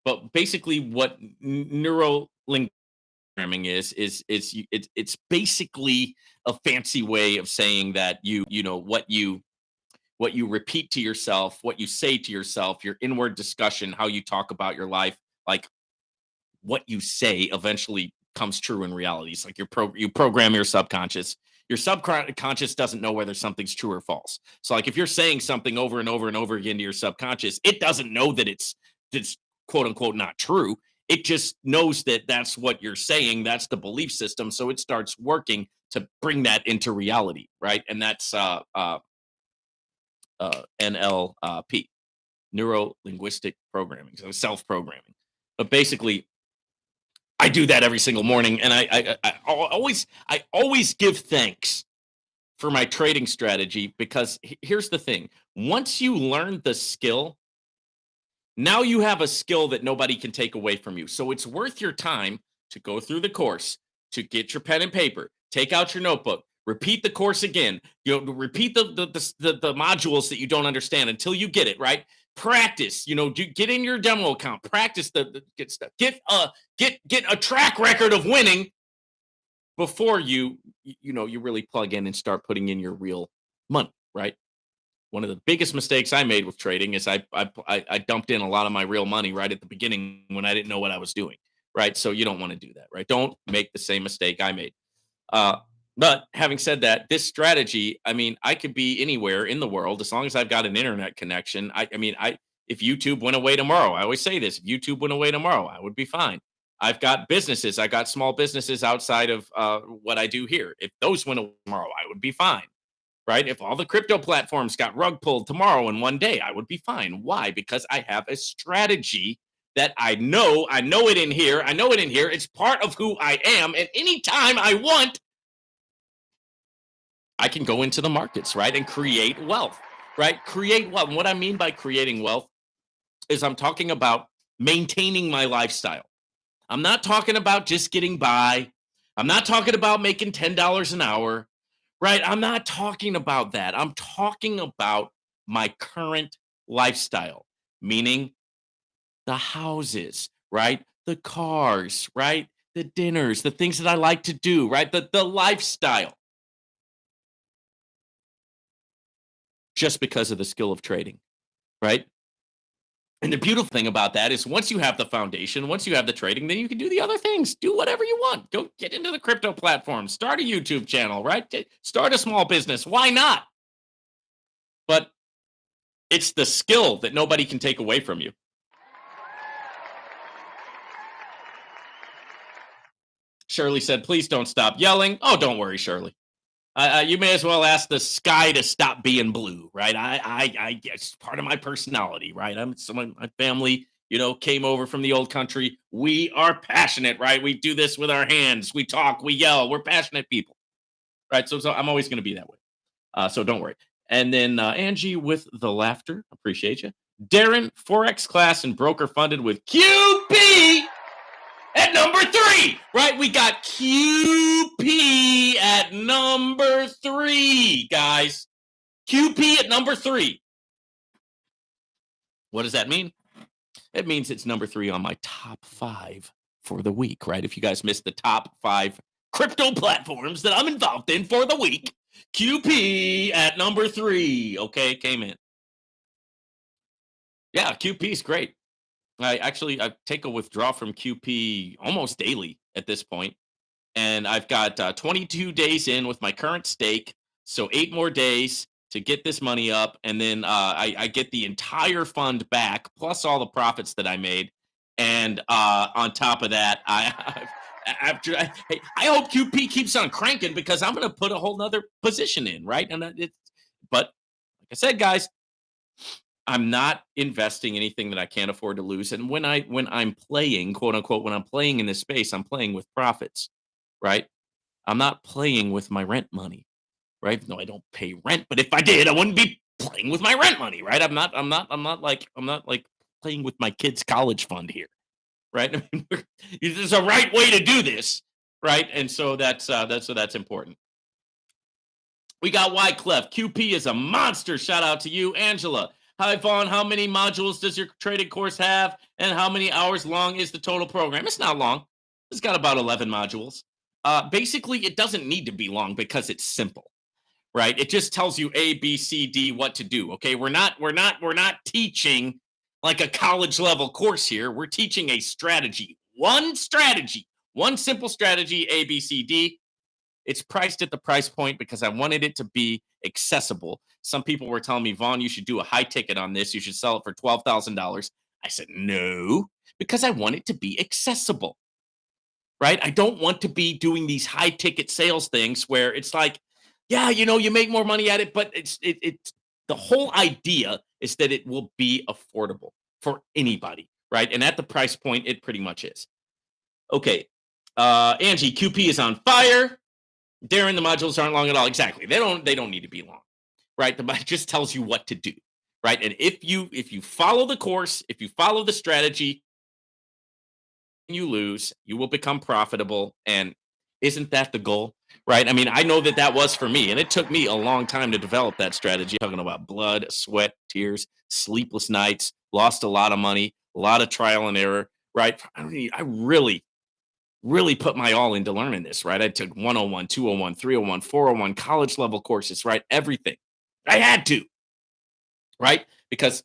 But basically, what neuro programming it's basically a fancy way of saying that you know what you repeat to yourself, what you say to yourself, your inward discussion, how you talk about your life, like what you say eventually comes true in reality. It's like you program your subconscious. Your subconscious doesn't know whether something's true or false. So like if you're saying something over and over and over again to your subconscious, it doesn't know that it's quote unquote not true. It just knows that that's what you're saying. That's the belief system. So it starts working to bring that into reality, right? And that's NLP, neuro linguistic programming, so self programming. But basically, I do that every single morning, and I always give thanks for my trading strategy because here's the thing: once you learn the skill, now you have a skill that nobody can take away from you. So it's worth your time to go through the course, to get your pen and paper, take out your notebook, repeat the course again. You know, repeat the modules that you don't understand until you get it right. Practice. You know, get in your demo account. Practice get stuff. Get a track record of winning before you really plug in and start putting in your real money. Right. One of the biggest mistakes I made with trading is I dumped in a lot of my real money right at the beginning when I didn't know what I was doing. Right. So you don't want to do that. Right. Don't make the same mistake I made. Uh, but having said that, this strategy, I mean, I could be anywhere in the world as long as I've got an internet connection. I mean, I if YouTube went away tomorrow, I always say this: if YouTube went away tomorrow, I would be fine. I've got businesses, I got small businesses outside of what I do here. If those went away tomorrow, I would be fine, right? If all the crypto platforms got rug pulled tomorrow in one day, I would be fine. Why? Because I have a strategy that I know it in here. I know it in here. It's part of who I am. And anytime I want, I can go into the markets, right? And create wealth, right? Create wealth. And what I mean by creating wealth is I'm talking about maintaining my lifestyle. I'm not talking about just getting by. I'm not talking about making $10 an hour, right? I'm not talking about that. I'm talking about my current lifestyle, meaning the houses, right? The cars, right? The dinners, the things that I like to do, right? The lifestyle, just because of the skill of trading, right? And the beautiful thing about that is once you have the foundation, once you have the trading, then you can do the other things. Do whatever you want. Go get into the crypto platform, start a YouTube channel, right? Start a small business. Why not? But it's the skill that nobody can take away from you. Shirley said, please don't stop yelling. Oh, don't worry, Shirley. You may as well ask the sky to stop being blue, right? It's part of my personality, right? My family, came over from the old country. We are passionate, right? We do this with our hands. We talk, we yell. We're passionate people, right? So I'm always going to be that way. So don't worry. And then Angie with the laughter, appreciate you. Darren, Forex class and broker funded with QP at number 3, right? We got QP at number 3, guys. QP at number 3. What does that mean? It means it's number 3 on my top 5 for the week, right? If you guys missed the top 5 crypto platforms that I'm involved in for the week, QP at number 3, okay, came in. Yeah, QP is great. I take a withdrawal from QP almost daily at this point. And I've got 22 days in with my current stake, so 8 more days to get this money up, and then I get the entire fund back plus all the profits that I made. And on top of that, I hope QP keeps on cranking because I'm going to put a whole nother position in, right? But like I said, guys, I'm not investing anything that I can't afford to lose. And when I'm playing, quote unquote, when I'm playing in this space, I'm playing with profits, right? I'm not playing with my rent money, right? No, I don't pay rent, but if I did, I wouldn't be playing with my rent money, right? I'm not like playing with my kids' college fund here, right? I mean, there's a right way to do this, right? And so that's important. We got Wyclef. QP is a monster. Shout out to you, Angela. Hi, Vaughn. How many modules does your trading course have? And how many hours long is the total program? It's not long. It's got about 11 modules. Basically, it doesn't need to be long because it's simple, right? It just tells you A, B, C, D what to do. Okay. We're not teaching like a college level course here. We're teaching a strategy, one simple strategy, A, B, C, D. It's priced at the price point because I wanted it to be accessible. Some people were telling me, Vaughn, you should do a high ticket on this. You should sell it for $12,000. I said, no, because I want it to be accessible, right? I don't want to be doing these high ticket sales things where it's like, yeah, you make more money at it, but it's the whole idea is that it will be affordable for anybody, right? And at the price point, it pretty much is. Okay. Angie, QP is on fire. Darren, the modules aren't long at all. Exactly. They don't need to be long. Right? The it just tells you what to do. Right? And if you follow the course, if you follow the strategy, you lose, you will become profitable. And isn't that the goal? Right? I mean, I know that was for me, and it took me a long time to develop that strategy. Talking about blood, sweat, tears, sleepless nights, lost a lot of money, a lot of trial and error. Right? I really put my all into learning this, right? I took 101, 201, 301, 401, college level courses, right? Everything. I had to, right? Because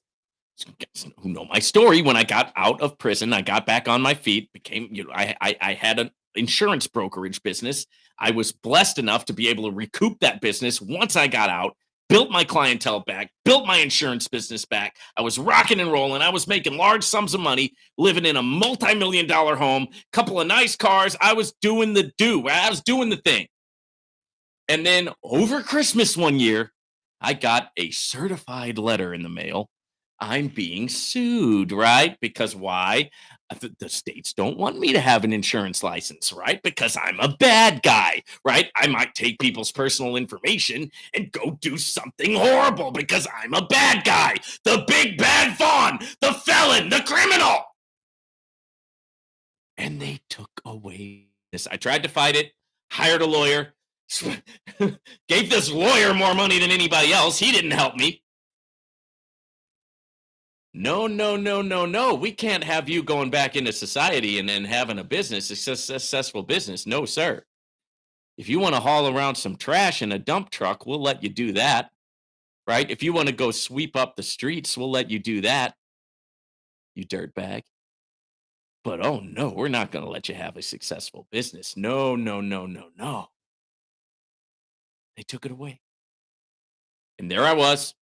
who know my story, when I got out of prison, I got back on my feet, became, I had an insurance brokerage business. I was blessed enough to be able to recoup that business once I got out, built my clientele back, built my insurance business back. I was rocking and rolling. I was making large sums of money, living in a multi-million-dollar home, couple of nice cars. I was doing the do. I was doing the thing. And then over Christmas one year, I got a certified letter in the mail. I'm being sued, right? Because why? The states don't want me to have an insurance license, right? Because I'm a bad guy, right? I might take people's personal information and go do something horrible because I'm a bad guy. The big bad Vaughn, the felon, the criminal. And they took away this. I tried to fight it, hired a lawyer, gave this lawyer more money than anybody else. He didn't help me. No, no, no, no, no. We can't have you going back into society and then having a business, a successful business. No, sir. If you want to haul around some trash in a dump truck, we'll let you do that. Right? If you want to go sweep up the streets, we'll let you do that. You dirtbag. But oh no, we're not going to let you have a successful business. No, no, no, no, no. They took it away. And there I was.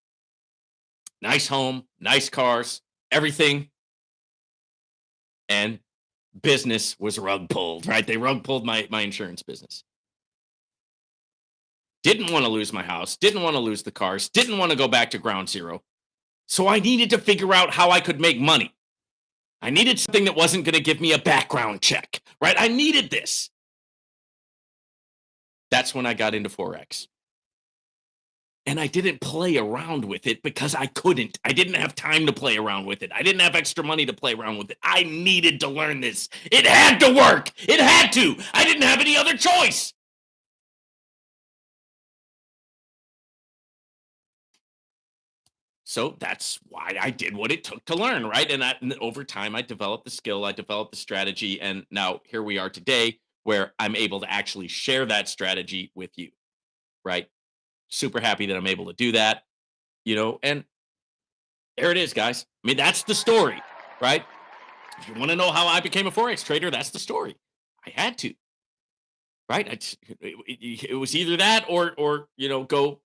Nice home, nice cars, everything. And business was rug pulled, right? They rug pulled my insurance business. Didn't want to lose my house, didn't want to lose the cars, didn't want to go back to ground zero. So I needed to figure out how I could make money. I needed something that wasn't going to give me a background check, right? I needed this. That's when I got into Forex. And I didn't play around with it because I couldn't. I didn't have time to play around with it. I didn't have extra money to play around with it. I needed to learn this. It had to work. It had to. I didn't have any other choice. So that's why I did what it took to learn, right? And over time, I developed the skill, I developed the strategy, and now here we are today, where I'm able to actually share that strategy with you, right? Super happy that I'm able to do that, and there it is, guys. I mean, that's the story, right? If you want to know how I became a Forex trader, that's the story. I had to, right? It was either that or go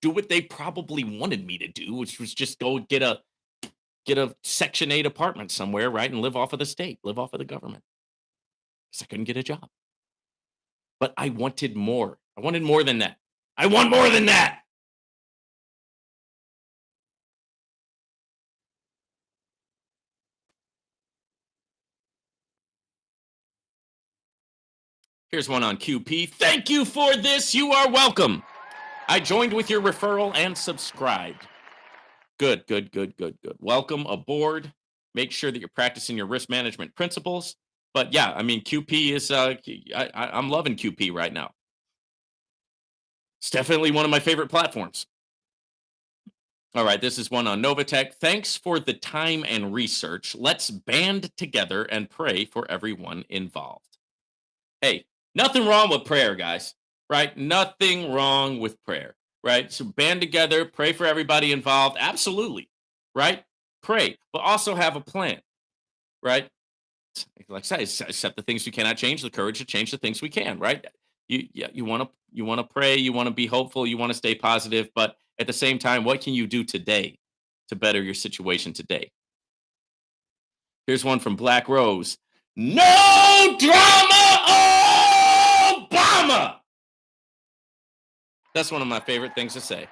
do what they probably wanted me to do, which was just go get a Section 8 apartment somewhere, right, and live off of the state, live off of the government, because I couldn't get a job. But I wanted more. I wanted more than that. I want more than that. Here's one on QP. Thank you for this. You are welcome. I joined with your referral and subscribed. Good, good, good, good, good. Welcome aboard. Make sure that you're practicing your risk management principles. But yeah, I mean, QP is, I'm loving QP right now. It's definitely one of my favorite platforms. All right, this is one on Novatech. Thanks for the time and research. Let's band together and pray for everyone involved. Hey, nothing wrong with prayer, guys, right? Nothing wrong with prayer, right? So band together, pray for everybody involved. Absolutely, right? Pray, but also have a plan, right? Like I said, accept the things we cannot change, the courage to change the things we can, right? You want to pray, you want to be hopeful, you want to stay positive, but at the same time, what can you do today to better your situation today? Here's one from Black Rose. No drama, Obama. That's one of my favorite things to say.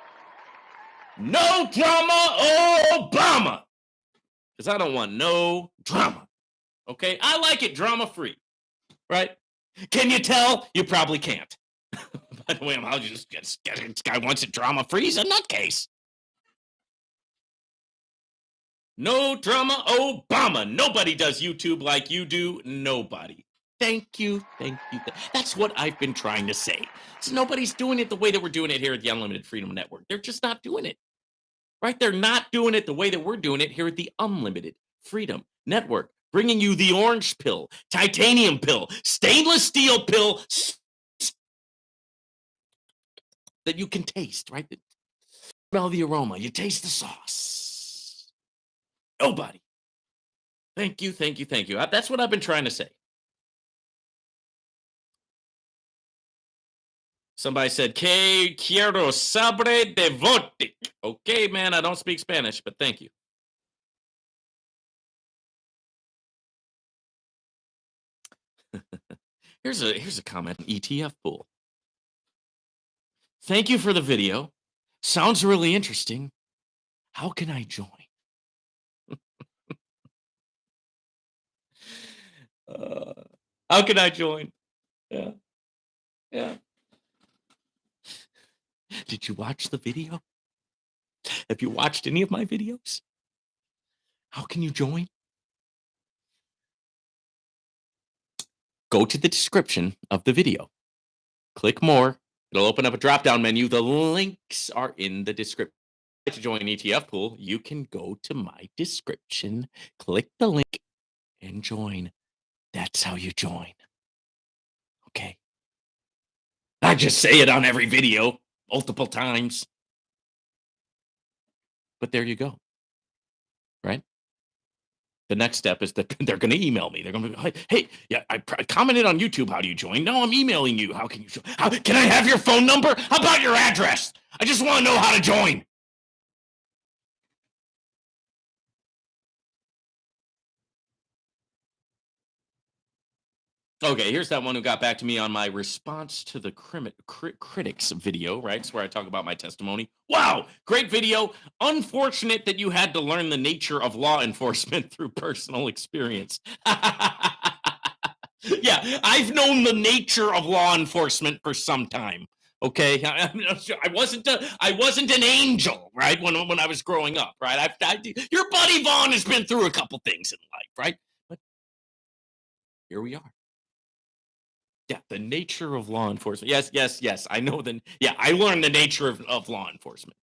No drama, Obama. Because I don't want no drama. Okay, I like it drama free, right? Can you tell? You probably can't. By the way, I'll just get this guy wants it drama free. He's a nutcase. No drama, Obama. Nobody does YouTube like you do. Nobody. Thank you. Thank you. That's what I've been trying to say. So nobody's doing it the way that we're doing it here at the Unlimited Freedom Network. They're just not doing it, right? They're not doing it the way that we're doing it here at the Unlimited Freedom Network, bringing you the orange pill, titanium pill, stainless steel pill that you can taste, right? Smell the aroma. You taste the sauce. Nobody. Thank you, thank you, thank you. That's what I've been trying to say. Somebody said, "Que quiero saber de vote." Okay, man, I don't speak Spanish, but thank you. Here's a comment. ETF pool. Thank you for the video. Sounds really interesting. How can I join? Uh, how can I join? Yeah, yeah. Did you watch the video? Have you watched any of my videos? How can you join? Go to the description of the video. Click more. It'll open up a drop down menu. The links are in the description. To join an ETF pool, you can go to my description, click the link, and join. That's how you join. Okay. I just say it on every video multiple times. But there you go. Right? The next step is that they're going to email me. They're going to be, hey, yeah, I commented on YouTube. How do you join? No, I'm emailing you. How can you join? Can I have your phone number? How about your address? I just want to know how to join. Okay, here's that one who got back to me on my response to the critics video, right? It's where I talk about my testimony. Wow, great video. Unfortunate that you had to learn the nature of law enforcement through personal experience. Yeah, I've known the nature of law enforcement for some time. Okay, I wasn't an angel, right? When I was growing up, right? Your buddy Vaughn has been through a couple things in life, right? But here we are. Yeah, the nature of law enforcement. Yes, yes, yes. I know. Then, yeah, I learned the nature of law enforcement.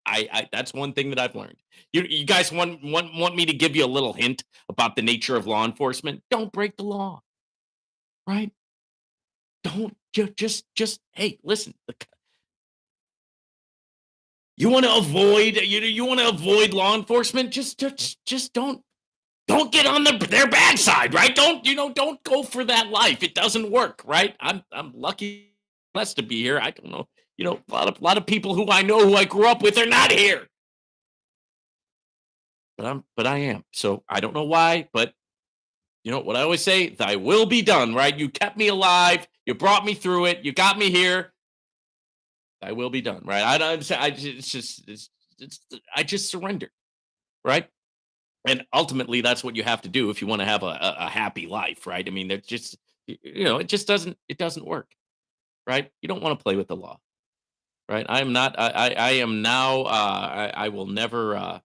That's one thing that I've learned. You guys want me to give you a little hint about the nature of law enforcement? Don't break the law, right? Don't just hey, listen. You want to avoid you want to avoid law enforcement? Just don't get on their bad side, right? Don't go for that life. It doesn't work, right? I'm lucky blessed to be here. I don't know. A lot of people who I know who I grew up with are not here. But I am. So I don't know why, but you know what I always say, thy will be done, right? You kept me alive, you brought me through it, you got me here. Thy will be done, right? I don't I just it's I just surrender, right? And ultimately that's what you have to do if you want to have a happy life, right? I mean, they're just it doesn't work, right? You don't want to play with the law, right? I am not I am now I will never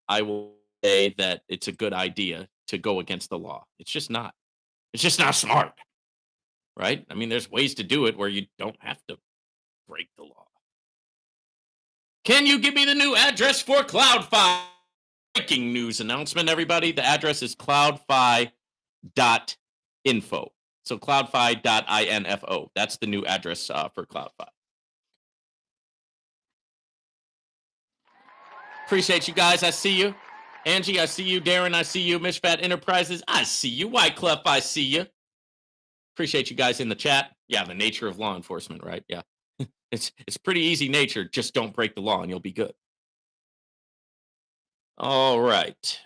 I will say that it's a good idea to go against the law. It's just not. It's just not smart, right? I mean, there's ways to do it where you don't have to break the law. Can you give me the new address for CloudFi? Breaking news announcement, everybody. The address is cloudfi.info. So cloudfi.info. That's the new address for CloudFi. Appreciate you guys. I see you. Angie, I see you. Darren, I see you. Mishpat Enterprises, I see you. Wyclef, I see you. Appreciate you guys in the chat. Yeah, the nature of law enforcement, right? Yeah. It's pretty easy nature. Just don't break the law and you'll be good. All right.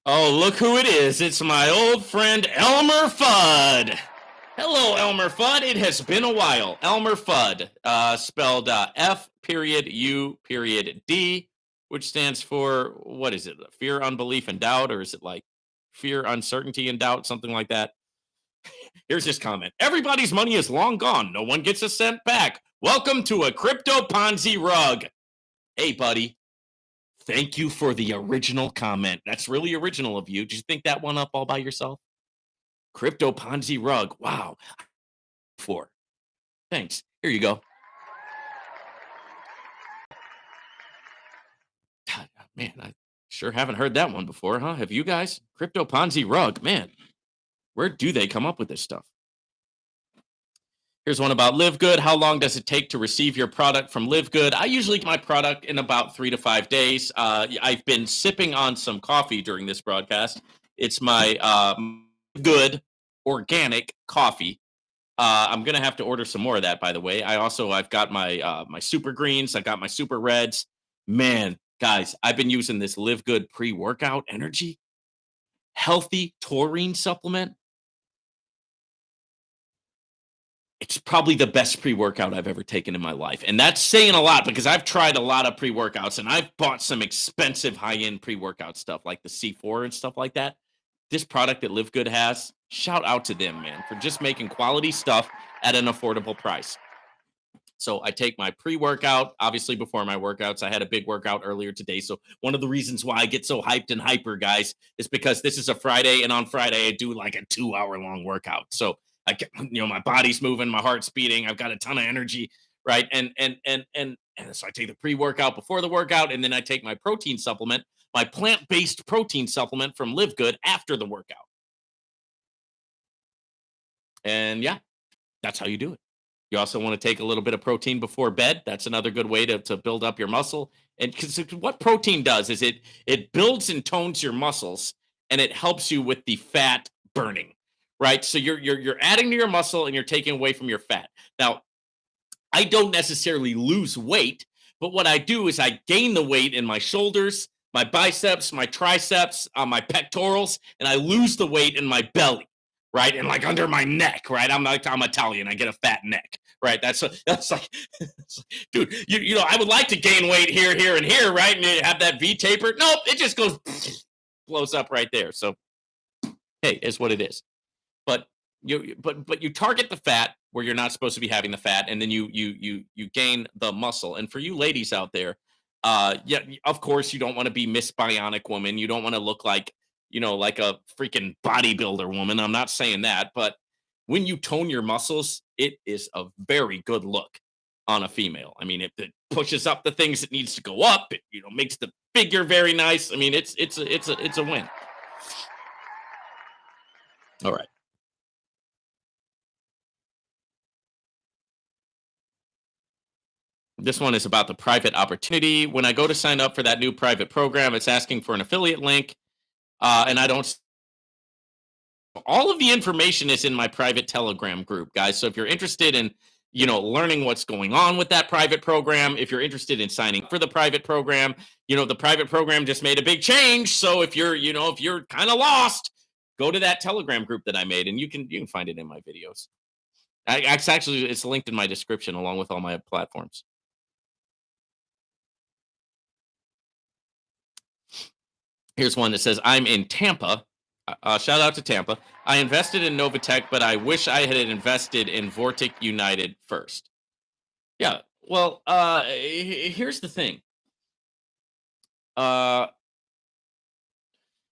Oh, look who it is. It's my old friend Elmer Fudd. Hello, Elmer Fudd. It has been a while. Elmer Fudd, spelled F period U period D, which stands for, what is it? Fear, unbelief, and doubt? Or is it like fear, uncertainty, and doubt? Something like that. Here's his comment. Everybody's money is long gone. No one gets a cent back. Welcome to a crypto Ponzi rug. Hey, buddy. Thank you for the original comment. That's really original of you. Did you think that one up all by yourself? Crypto Ponzi rug. Wow. Thanks. Here you go. God, man, I sure haven't heard that one before, huh? Have you guys? Crypto Ponzi rug. Man, where do they come up with this stuff? Here's one about Live Good. How long does it take to receive your product from Live Good? I usually get my product in about 3 to 5 days. I've been sipping on some coffee during this broadcast. It's my good organic coffee. I'm gonna have to order some more of that, by the way. I've got my super greens. I got my super reds. Man, guys, I've been using this Live Good pre-workout energy healthy taurine supplement. It's probably the best pre-workout I've ever taken in my life. And that's saying a lot because I've tried a lot of pre-workouts and I've bought some expensive high-end pre-workout stuff like the C4 and stuff like that. This product that Live Good has, shout out to them, man, for just making quality stuff at an affordable price. So I take my pre-workout, obviously before my workouts. I had a big workout earlier today. So one of the reasons why I get so hyped and hyper, guys, is because this is a Friday, and on Friday I do like a 2-hour long workout. So I get, my body's moving, my heart's beating, I've got a ton of energy, right? And so I take the pre-workout before the workout, and then I take my protein supplement, my plant-based protein supplement from Live Good after the workout. And yeah, that's how you do it. You also want to take a little bit of protein before bed. That's another good way to build up your muscle. And because what protein does is it builds and tones your muscles, and it helps you with the fat burning, right? So you're adding to your muscle and you're taking away from your fat. Now, I don't necessarily lose weight, but what I do is I gain the weight in my shoulders, my biceps, my triceps, my pectorals, and I lose the weight in my belly, right? And like under my neck, right? I'm Italian. I get a fat neck, right? That's like, dude, I would like to gain weight here, and here, right? And have that V taper. Nope, it just goes blows up right there. So, hey, is what it is. But you target the fat where you're not supposed to be having the fat, and then you gain the muscle. And for you ladies out there, yeah, of course you don't want to be Miss Bionic Woman. You don't want to look like like a freaking bodybuilder woman. I'm not saying that, but when you tone your muscles, it is a very good look on a female. I mean, it pushes up the things it needs to go up. It makes the figure very nice. I mean, it's a win. All right. This one is about the private opportunity. When I go to sign up for that new private program, it's asking for an affiliate link, and I don't. All of the information is in my private Telegram group, guys. So if you're interested in, learning what's going on with that private program, if you're interested in signing for the private program, the private program just made a big change. So if you're kind of lost, go to that Telegram group that I made, and you can find it in my videos. It's linked in my description along with all my platforms. Here's one that says, I'm in Tampa. Shout out to Tampa. I invested in Novatech, but I wish I had invested in Vortic United first. Yeah. Well, here's the thing. Uh,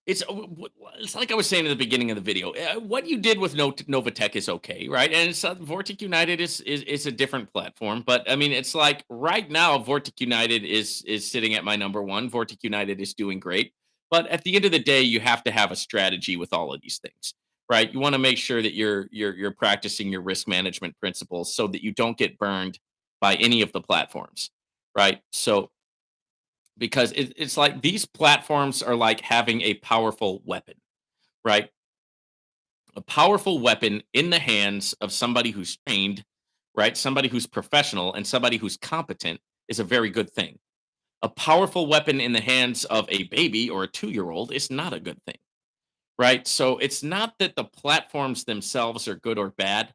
it's like I was saying in the beginning of the video. What you did with Novatech is okay, right? And it's Vortic United is a different platform, but I mean, it's like right now Vortic United is sitting at my number one. Vortic United is doing great, but at the end of the day, you have to have a strategy with all of these things, right? You want to make sure that you're practicing your risk management principles so that you don't get burned by any of the platforms, right? So because it's like these platforms are like having a powerful weapon, right? A powerful weapon in the hands of somebody who's trained, right? Somebody who's professional and somebody who's competent is a very good thing. A powerful weapon in the hands of a baby or a 2-year old is not a good thing, right? So it's not that the platforms themselves are good or bad.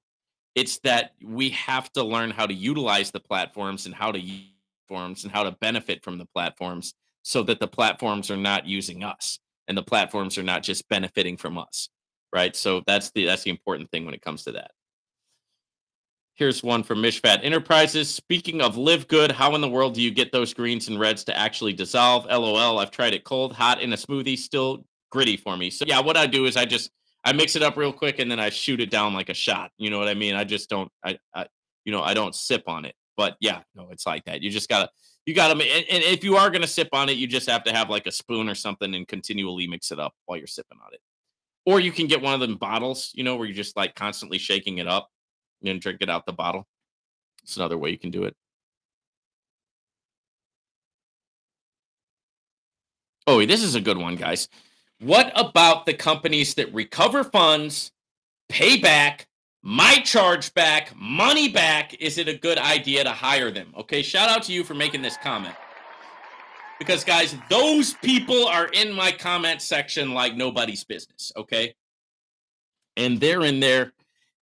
It's that we have to learn how to utilize the platforms and how to use platforms and how to benefit from the platforms so that the platforms are not using us and the platforms are not just benefiting from us. Right. So that's the important thing when it comes to that. Here's one from Mishpat Enterprises. Speaking of live good, how in the world do you get those greens and reds to actually dissolve? LOL. I've tried it cold, hot in a smoothie, still gritty for me. So yeah, what I do is I mix it up real quick and then I shoot it down like a shot. You know what I mean? I just don't I don't sip on it. But yeah, no, it's like that. You gotta and if you are gonna sip on it, you just have to have like a spoon or something and continually mix it up while you're sipping on it. Or you can get one of them bottles, where you're just like constantly shaking it up and then drink it out the bottle. It's another way you can do it. Oh, this is a good one, guys. What about the companies that recover funds, pay back, might charge back, money back? Is it a good idea to hire them? Okay, shout out to you for making this comment. Because, guys, those people are in my comment section like nobody's business. Okay. And they're in there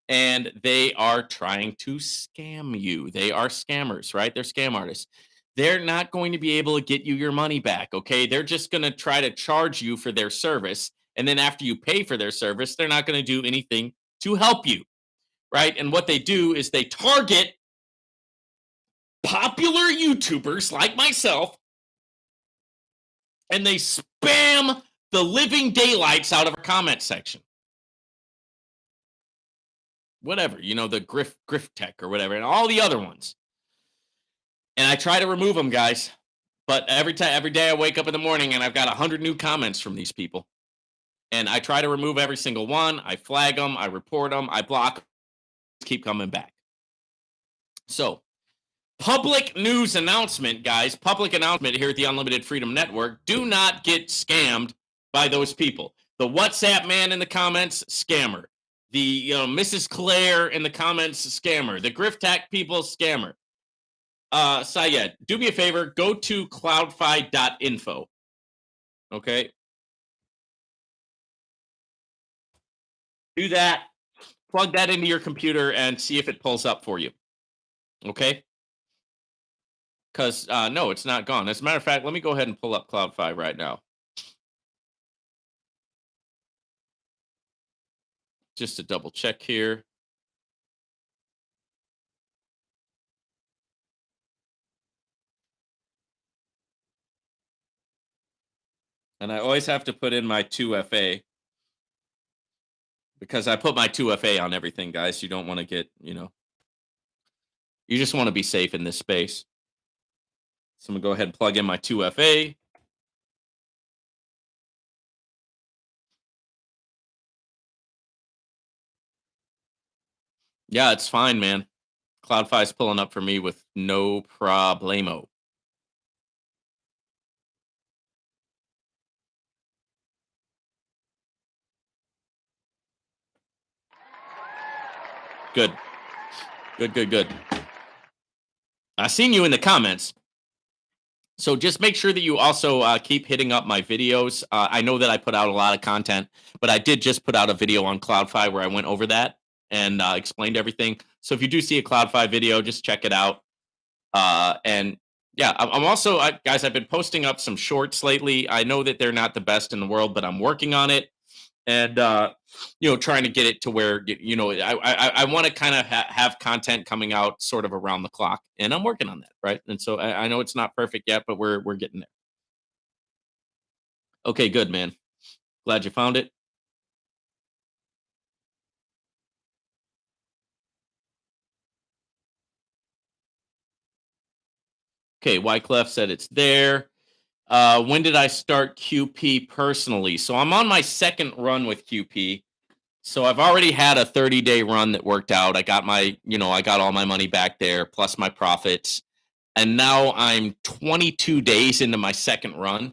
and they are trying to scam you. They are scammers, right? They're scam artists. They're not going to be able to get you your money back, okay? They're just going to try to charge you for their service. And then after you pay for their service, they're not going to do anything to help you, right? And what they do is they target popular YouTubers like myself and they spam the living daylights out of our comment section. Whatever, the Griff Tech or whatever, and all the other ones. And I try to remove them, guys. But every day I wake up in the morning and I've got 100 new comments from these people. And I try to remove every single one. I flag them, I report them, I block, keep coming back. So, public news announcement, guys. Public announcement here at the Unlimited Freedom Network. Do not get scammed by those people. The WhatsApp man in the comments, scammer. The Mrs. Claire in the comments, scammer. The Griff people, scammer. Syed, do me a favor, go to cloudfi.info. Okay. Do that, plug that into your computer and see if it pulls up for you. Okay. Because no, it's not gone. As a matter of fact, let me go ahead and pull up CloudFi right now. Just to double check here. And I always have to put in my 2FA because I put my 2FA on everything, guys. You don't want to get, you just want to be safe in this space. So I'm going to go ahead and plug in my 2FA. Yeah, it's fine, man. CloudFi's pulling up for me with no problemo. Good. Good. I seen you in the comments. So just make sure that you also keep hitting up my videos. I know that I put out a lot of content, but I did just put out a video on CloudFi where I went over that and explained everything. So if you do see a CloudFi video, just check it out. And yeah, I'm also, guys, I've been posting up some shorts lately. I know that they're not the best in the world, but I'm working on it. And trying to get it to where I want to kind of have content coming out sort of around the clock, and I'm working on that, right? And so I know it's not perfect yet, but we're getting there. Okay, good, man. Glad you found it. Okay, Wyclef said it's there. When did I start QP personally? So I'm on my second run with QP. So I've already had a 30-day run that worked out. I got I got all my money back there plus my profits. And now I'm 22 days into my second run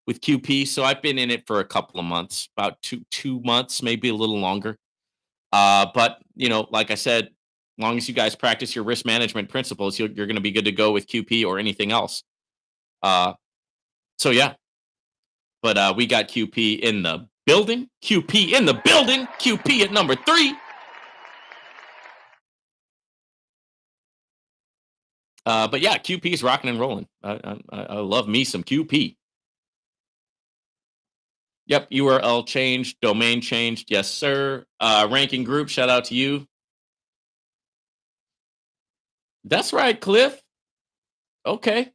with QP. So I've been in it for a couple of months, about two months, maybe a little longer. But like I said, long as you guys practice your risk management principles, you're going to be good to go with QP or anything else. Uh, so yeah, but we got QP in the building. QP in the building. QP at number 3. But yeah, QP is rocking and rolling. I love me some QP. Yep, URL changed, domain changed. Yes, sir. Ranking group, shout out to you. That's right, Cliff. Okay.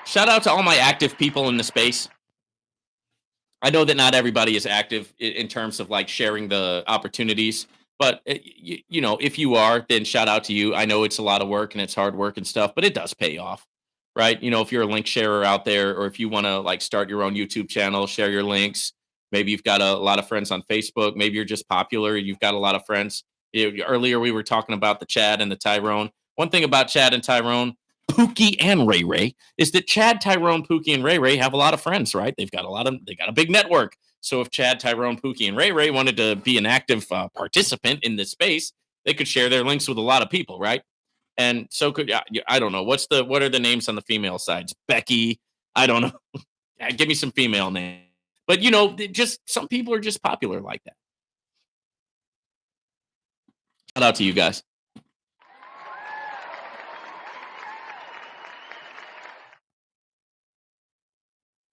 Shout out to all my active people in the space. I know that not everybody is active in terms of like sharing the opportunities, but if you are, then shout out to you. I know it's a lot of work and it's hard work and stuff, but it does pay off, right? If you're a link sharer out there, or if you want to like start your own YouTube channel, share your links. Maybe you've got a lot of friends on Facebook. Maybe you're just popular. You've got a lot of friends. Earlier, we were talking about the Chad and the Tyrone. One thing about Chad and Tyrone, Pookie and Ray Ray, is that Chad, Tyrone, Pookie, and Ray Ray have a lot of friends, right? They got a big network. So if Chad, Tyrone, Pookie, and Ray Ray wanted to be an active participant in this space, they could share their links with a lot of people, right? And so could I don't know what are the names on the female sides? Becky, I don't know. Give me some female names. But just some people are just popular like that. Shout out to you guys.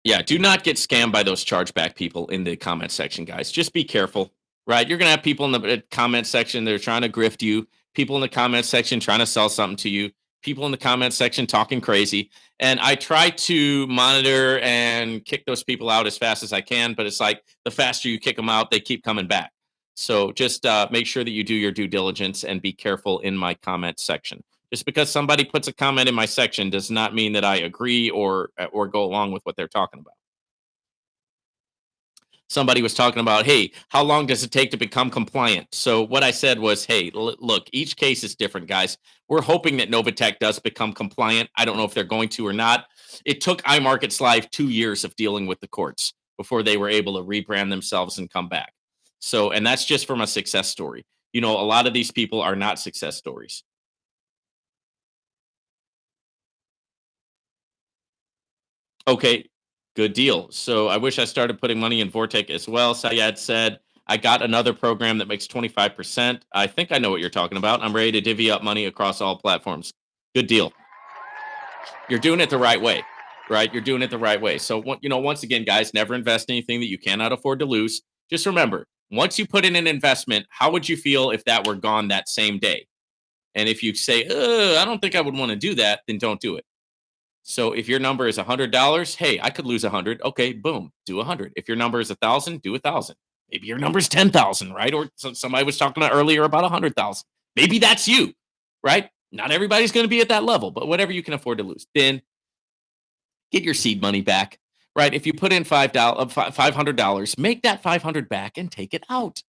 Yeah, do not get scammed by those chargeback people in the comment section, guys. Just be careful, right? You're going to have people in the comment section that are trying to grift you, people in the comment section trying to sell something to you, people in the comment section talking crazy. And I try to monitor and kick those people out as fast as I can, but it's like the faster you kick them out, they keep coming back. So just make sure that you do your due diligence and be careful in my comment section. Just because somebody puts a comment in my section does not mean that I agree or go along with what they're talking about. Somebody was talking about, hey, how long does it take to become compliant? So what I said was, hey, look, each case is different, guys. We're hoping that Novatech does become compliant. I don't know if they're going to or not. It took iMarkets Live 2 years of dealing with the courts before they were able to rebrand themselves and come back. So, and that's just from a success story. A lot of these people are not success stories. Okay, good deal. So I wish I started putting money in Vortec as well. Sayed said, I got another program that makes 25%. I think I know what you're talking about. I'm ready to divvy up money across all platforms. Good deal. You're doing it the right way, right? You're doing it the right way. So, once again, guys, never invest anything that you cannot afford to lose. Just remember, once you put in an investment, how would you feel if that were gone that same day? And if you say, I don't think I would want to do that, then don't do it. So if your number is $100, hey, I could lose 100. Okay, boom, do 100. If your number is 1,000, do 1,000. Maybe your number is 10,000, right? Or somebody was talking earlier about 100,000. Maybe that's you, right? Not everybody's going to be at that level, but whatever you can afford to lose, then get your seed money back, right? If you put in $500, make that 500 back and take it out.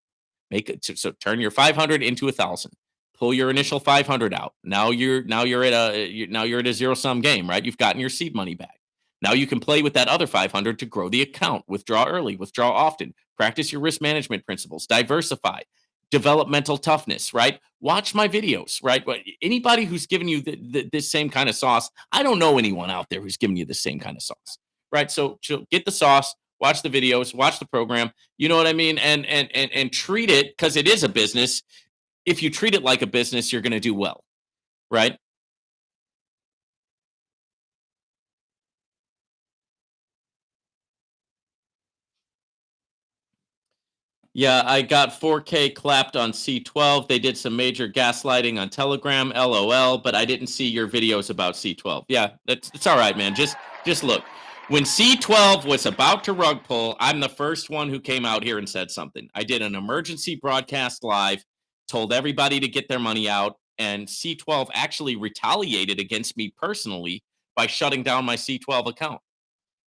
Make it so turn your 500 into 1,000. Pull your initial 500 out. Now you're at a zero sum game, right? You've gotten your seed money back. Now you can play with that other 500 to grow the account. Withdraw early, withdraw often. Practice your risk management principles. Diversify. Develop mental toughness, right? Watch my videos, right? Anybody who's giving you this same kind of sauce, I don't know anyone out there who's giving you the same kind of sauce, right? So get the sauce, watch the videos, watch the program. You know what I mean? And treat it, because it is a business. If you treat it like a business, you're going to do well, right? Yeah, I got 4K clapped on C12. They did some major gaslighting on Telegram, LOL, but I didn't see your videos about C12. Yeah, it's all right, man. Just look. When C12 was about to rug pull, I'm the first one who came out here and said something. I did an emergency broadcast live, told everybody to get their money out, and C12 actually retaliated against me personally by shutting down my C12 account,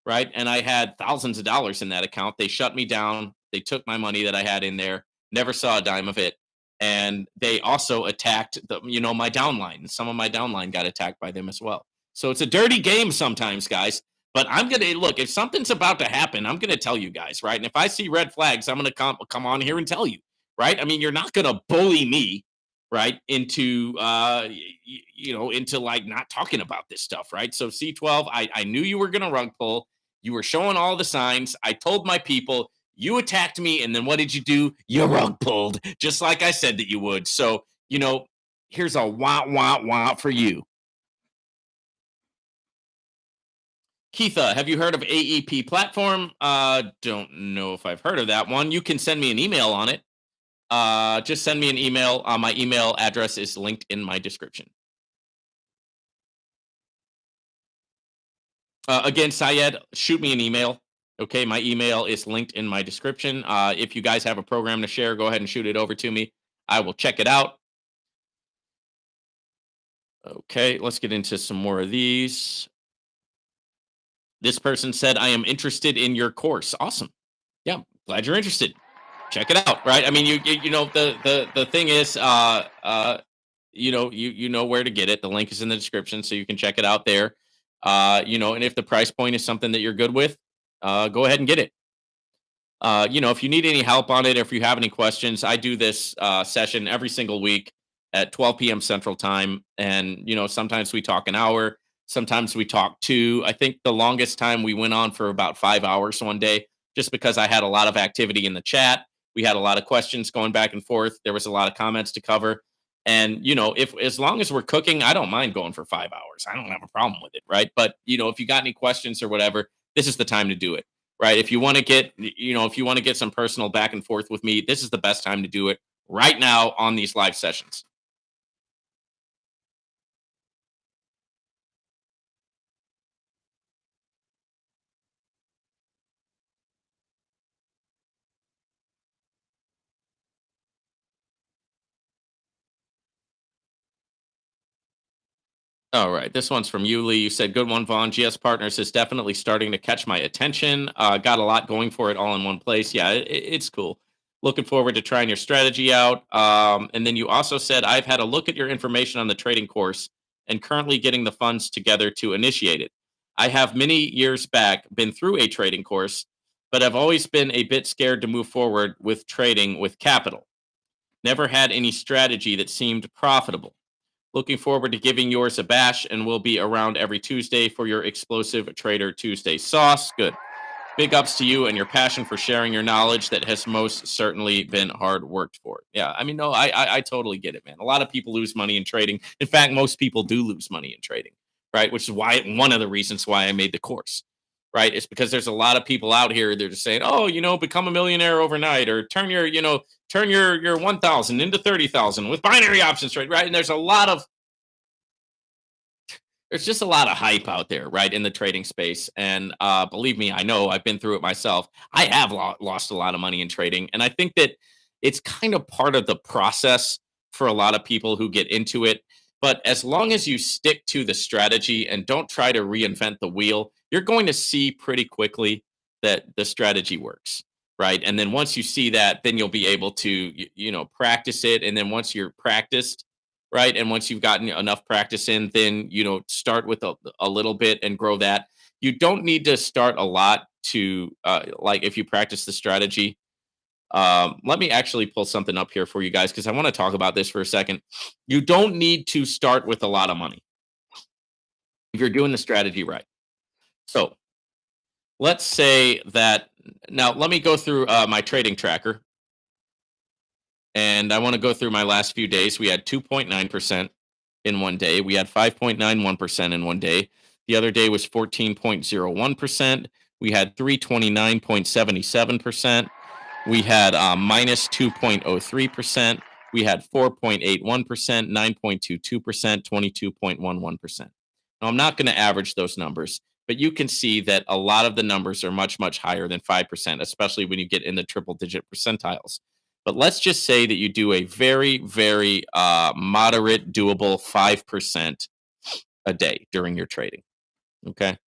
right? And I had thousands of dollars in that account. They shut me down. They took my money that I had in there, never saw a dime of it. And they also attacked my downline. Some of my downline got attacked by them as well. So it's a dirty game sometimes, guys. But I'm gonna look, if something's about to happen, I'm gonna tell you guys, right? And if I see red flags, I'm gonna come on here and tell you, right? I mean, you're not gonna bully me, right, into into like not talking about this stuff, right? So C12, I knew you were gonna rug pull. You were showing all the signs. I told my people, you attacked me, and then what did you do? You rug pulled, just like I said that you would. So, here's a wah wah wah for you. Keitha, have you heard of AEP platform? Don't know if I've heard of that one. You can send me an email on it. Just send me an email. My email address is linked in my description. Again, Syed, shoot me an email. Okay, my email is linked in my description. If you guys have a program to share, go ahead and shoot it over to me. I will check it out. Okay, let's get into some more of these. This person said, I am interested in your course. Awesome. Yeah, glad you're interested. Check it out, right? I mean, the thing is, you know where to get it. The link is in the description, so you can check it out there. And if the price point is something that you're good with, go ahead and get it. If you need any help on it, or if you have any questions, I do this session every single week at 12 p.m. Central Time. And, sometimes we talk an hour, sometimes we talk two. I think the longest time we went on for about 5 hours one day, just because I had a lot of activity in the chat. We had a lot of questions going back and forth. There was a lot of comments to cover. And, if as long as we're cooking, I don't mind going for 5 hours. I don't have a problem with it. Right. But, if you got any questions or whatever, this is the time to do it, right? If you want to get some personal back and forth with me, this is the best time to do it right now on these live sessions. All right, this one's from Yuli. You said, "Good one, Vaughn. GS Partners is definitely starting to catch my attention. Got a lot going for it all in one place. Yeah, it's cool. Looking forward to trying your strategy out." And then you also said, "I've had a look at your information on the trading course and currently getting the funds together to initiate it. I have many years back been through a trading course, but I've always been a bit scared to move forward with trading with capital. Never had any strategy that seemed profitable. Looking forward to giving yours a bash, and we'll be around every Tuesday for your explosive Trader Tuesday sauce." Good. Big ups to you and your passion for sharing your knowledge that has most certainly been hard worked for. Yeah, I mean, no, I totally get it, man. A lot of people lose money in trading. In fact, most people do lose money in trading, right? Which is why one of the reasons why I made the course, right? It's because there's a lot of people out here. They're just saying, "Oh, become a millionaire overnight, or turn your 1,000 into 30,000 with binary options trade," right? And there's just a lot of hype out there, right, in the trading space. And believe me, I know I've been through it myself. I have lost a lot of money in trading. And I think that it's kind of part of the process for a lot of people who get into it. But as long as you stick to the strategy and don't try to reinvent the wheel, you're going to see pretty quickly that the strategy works. Right. And then once you see that, then you'll be able to, practice it. And then once you're practiced, right? And once you've gotten enough practice in, then start with a little bit and grow that. You don't need to start a lot to like if you practice the strategy. Let me actually pull something up here for you guys because I want to talk about this for a second. You don't need to start with a lot of money if you're doing the strategy right. So let's say that now let me go through my trading tracker. And I want to go through my last few days. We had 2.9% in one day. We had 5.91% in one day. The other day was 14.01%. We had 329.77%. We had minus 2.03%. We had 4.81%, 9.22%, 22.11%. Now, I'm not going to average those numbers, but you can see that a lot of the numbers are much, much higher than 5%, especially when you get in the triple digit percentiles. But let's just say that you do a very, very moderate, doable 5% a day during your trading. Okay.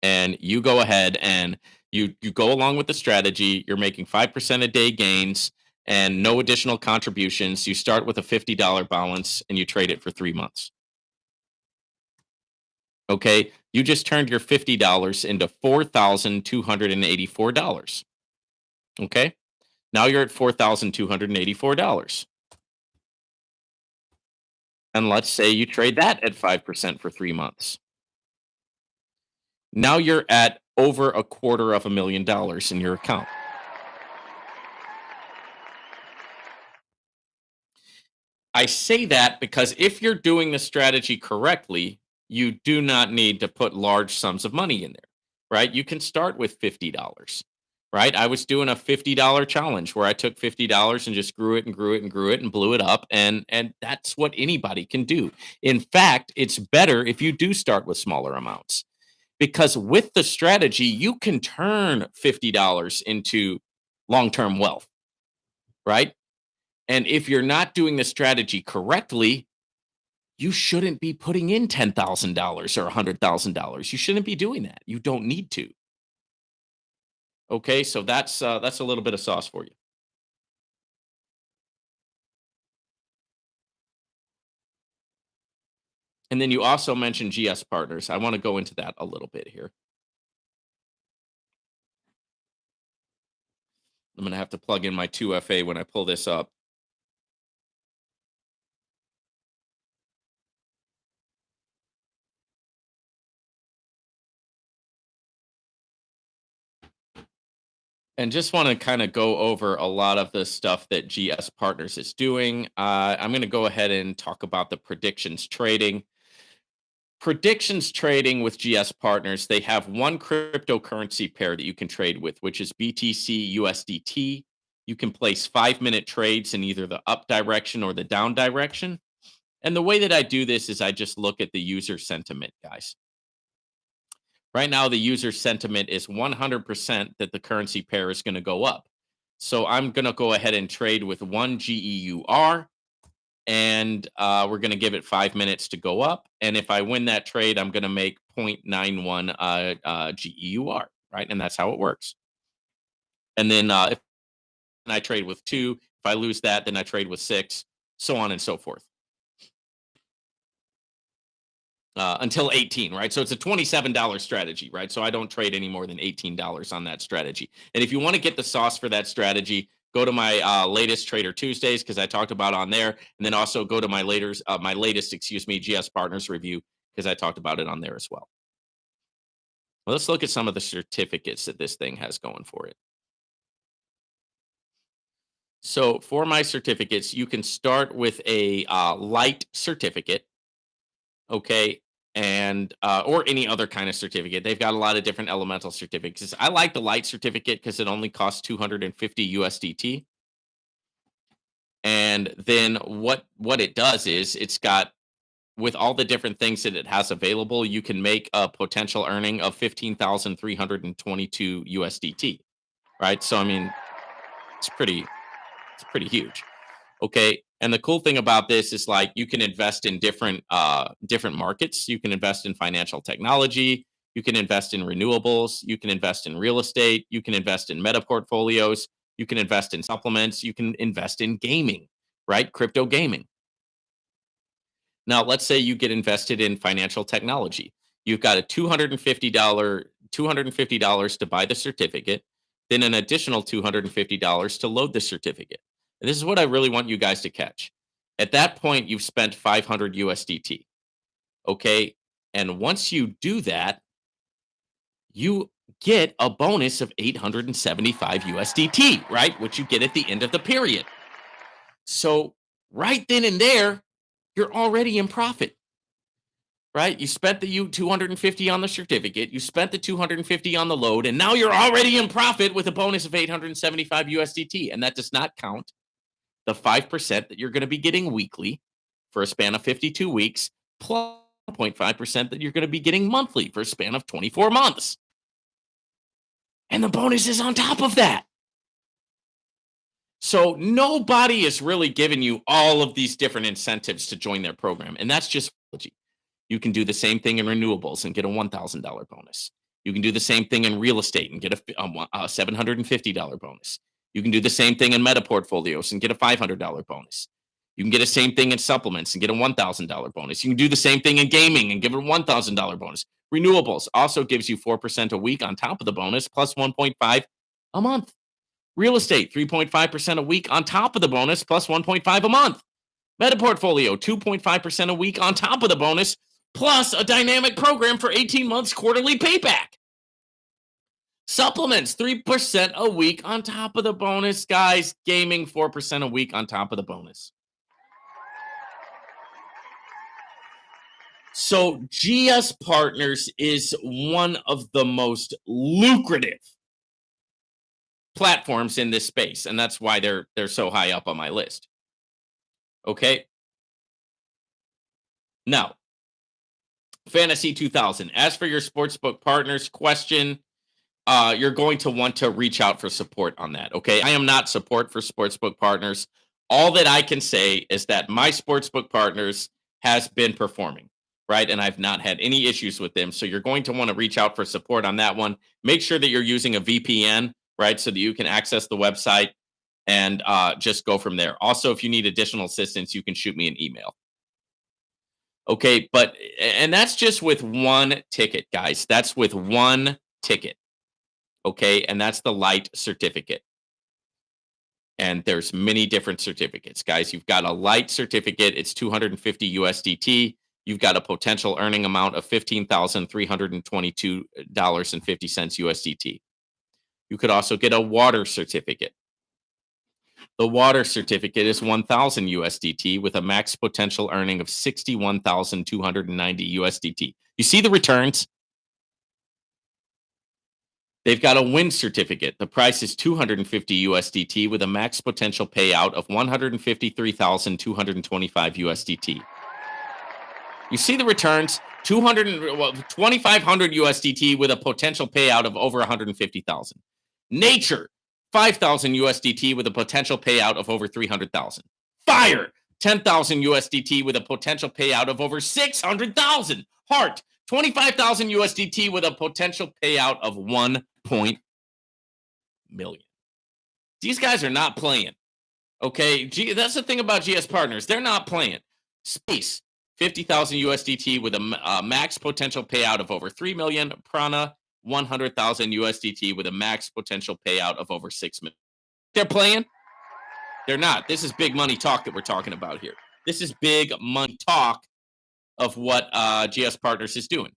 And you go ahead and you go along with the strategy. You're making 5% a day gains and no additional contributions. You start with a $50 balance and you trade it for 3 months. Okay. You just turned your $50 into $4,284. Okay. Now you're at $4,284. And let's say you trade that at 5% for 3 months. Now you're at over $250,000 in your account. I say that because if you're doing the strategy correctly, you do not need to put large sums of money in there, right? You can start with $50, right? I was doing a $50 challenge where I took $50 and just grew it and grew it and grew it and blew it up. And that's what anybody can do. In fact, it's better if you do start with smaller amounts because with the strategy, you can turn $50 into long term wealth, right? And if you're not doing the strategy correctly, you shouldn't be putting in $10,000 or $100,000. You shouldn't be doing that. You don't need to. Okay, so that's a little bit of sauce for you. And then you also mentioned GS partners. I want to go into that a little bit here. I'm going to have to plug in my 2FA when I pull this up. And just want to kind of go over a lot of the stuff that GS Partners is doing. I'm going to go ahead and talk about the predictions trading. Predictions trading with GS Partners, they have one cryptocurrency pair that you can trade with, which is BTC USDT. You can place 5-minute trades in either the up direction or the down direction. And the way that I do this is I just look at the user sentiment, guys. Right now, the user sentiment is 100% that the currency pair is going to go up. So I'm going to go ahead and trade with one GEUR, and we're going to give it 5 minutes to go up. And if I win that trade, I'm going to make 0.91 GEUR, right? And that's how it works. And then if I trade with two, if I lose that, then I trade with six, so on and so forth. Until 18, right? So it's a $27 strategy, right? So I don't trade any more than $18 on that strategy. And if you want to get the sauce for that strategy, go to my latest Trader Tuesdays because I talked about on there, and then also go to my latest, GS Partners review because I talked about it on there as well. Well, let's look at some of the certificates that this thing has going for it. So for my certificates, you can start with a light certificate. Okay. And or any other kind of certificate. They've got a lot of different elemental certificates. I like the light certificate because it only costs 250 USDT. And then what it does is it's got, with all the different things that it has available, you can make a potential earning of 15,322 USDT. Right. So I mean, it's pretty huge. Okay. And the cool thing about this is like you can invest in different markets. You can invest in financial technology, you can invest in renewables, you can invest in real estate, you can invest in meta portfolios, you can invest in supplements, you can invest in gaming, right? Crypto gaming. Now, let's say you get invested in financial technology. You've got a $250 to buy the certificate, then an additional $250 to load the certificate. And this is what I really want you guys to catch. At that point, you've spent 500 USDT. Okay. And once you do that, you get a bonus of 875 USDT, right? Which you get at the end of the period. So, right then and there, you're already in profit, right? You spent the 250 on the certificate, you spent the 250 on the load, and now you're already in profit with a bonus of 875 USDT. And that does not count the 5% that you're going to be getting weekly for a span of 52 weeks, plus 1.5% that you're going to be getting monthly for a span of 24 months. And the bonus is on top of that. So nobody is really giving you all of these different incentives to join their program. And that's just you can do the same thing in renewables and get a $1,000 bonus. You can do the same thing in real estate and get a $750 bonus. You can do the same thing in meta portfolios and get a $500 bonus. You can get the same thing in supplements and get a $1,000 bonus. You can do the same thing in gaming and give a $1,000 bonus. Renewables also gives you 4% a week on top of the bonus, plus 1.5 a month. Real estate, 3.5% a week on top of the bonus, plus 1.5 a month. Meta portfolio, 2.5% a week on top of the bonus, plus a dynamic program for 18 months quarterly payback. Supplements, 3% a week on top of the bonus. Guys, gaming, 4% a week on top of the bonus. So GS Partners is one of the most lucrative platforms in this space, and that's why they're so high up on my list. Okay. Now, Fantasy 2000. As for your sportsbook partners question, you're going to want to reach out for support on that. Okay. I am not support for sportsbook partners. All that I can say is that my sportsbook partners has been performing, right? And I've not had any issues with them. So you're going to want to reach out for support on that one. Make sure that you're using a VPN, right? So that you can access the website and just go from there. Also, if you need additional assistance, you can shoot me an email. Okay. And that's just with one ticket, guys. That's with one ticket. Okay. And that's the light certificate. And there's many different certificates, guys. You've got a light certificate. It's 250 USDT. You've got a potential earning amount of $15,322.50 USDT. You could also get a water certificate. The water certificate is 1,000 USDT with a max potential earning of 61,290 USDT. You see the returns? They've got a wind certificate. The price is 250 USDT with a max potential payout of 153,225 USDT. You see the returns? 2,500 USDT with a potential payout of over 150,000. Nature, 5,000 USDT with a potential payout of over 300,000. Fire, 10,000 USDT with a potential payout of over 600,000. Heart, 25,000 USDT with a potential payout of 1 million. These guys are not playing. Okay, that's the thing about GS Partners. They're not playing. Space, 50,000 USDT with a max potential payout of over 3 million. Prana, 100,000 USDT with a max potential payout of over 6 million. They're playing? They're not. This is big money talk that we're talking about here. This is big money talk of what GS Partners is doing.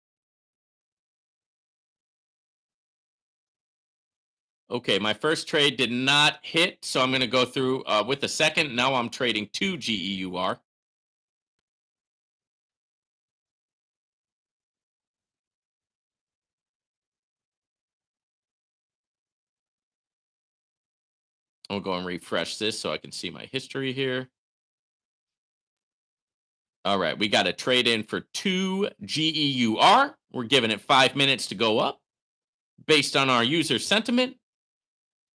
Okay, my first trade did not hit, so I'm going to go through with the second. Now I'm trading 2 GEUR. I'll go and refresh this so I can see my history here. All right, we got a trade in for 2 GEUR. We're giving it 5 minutes to go up based on our user sentiment.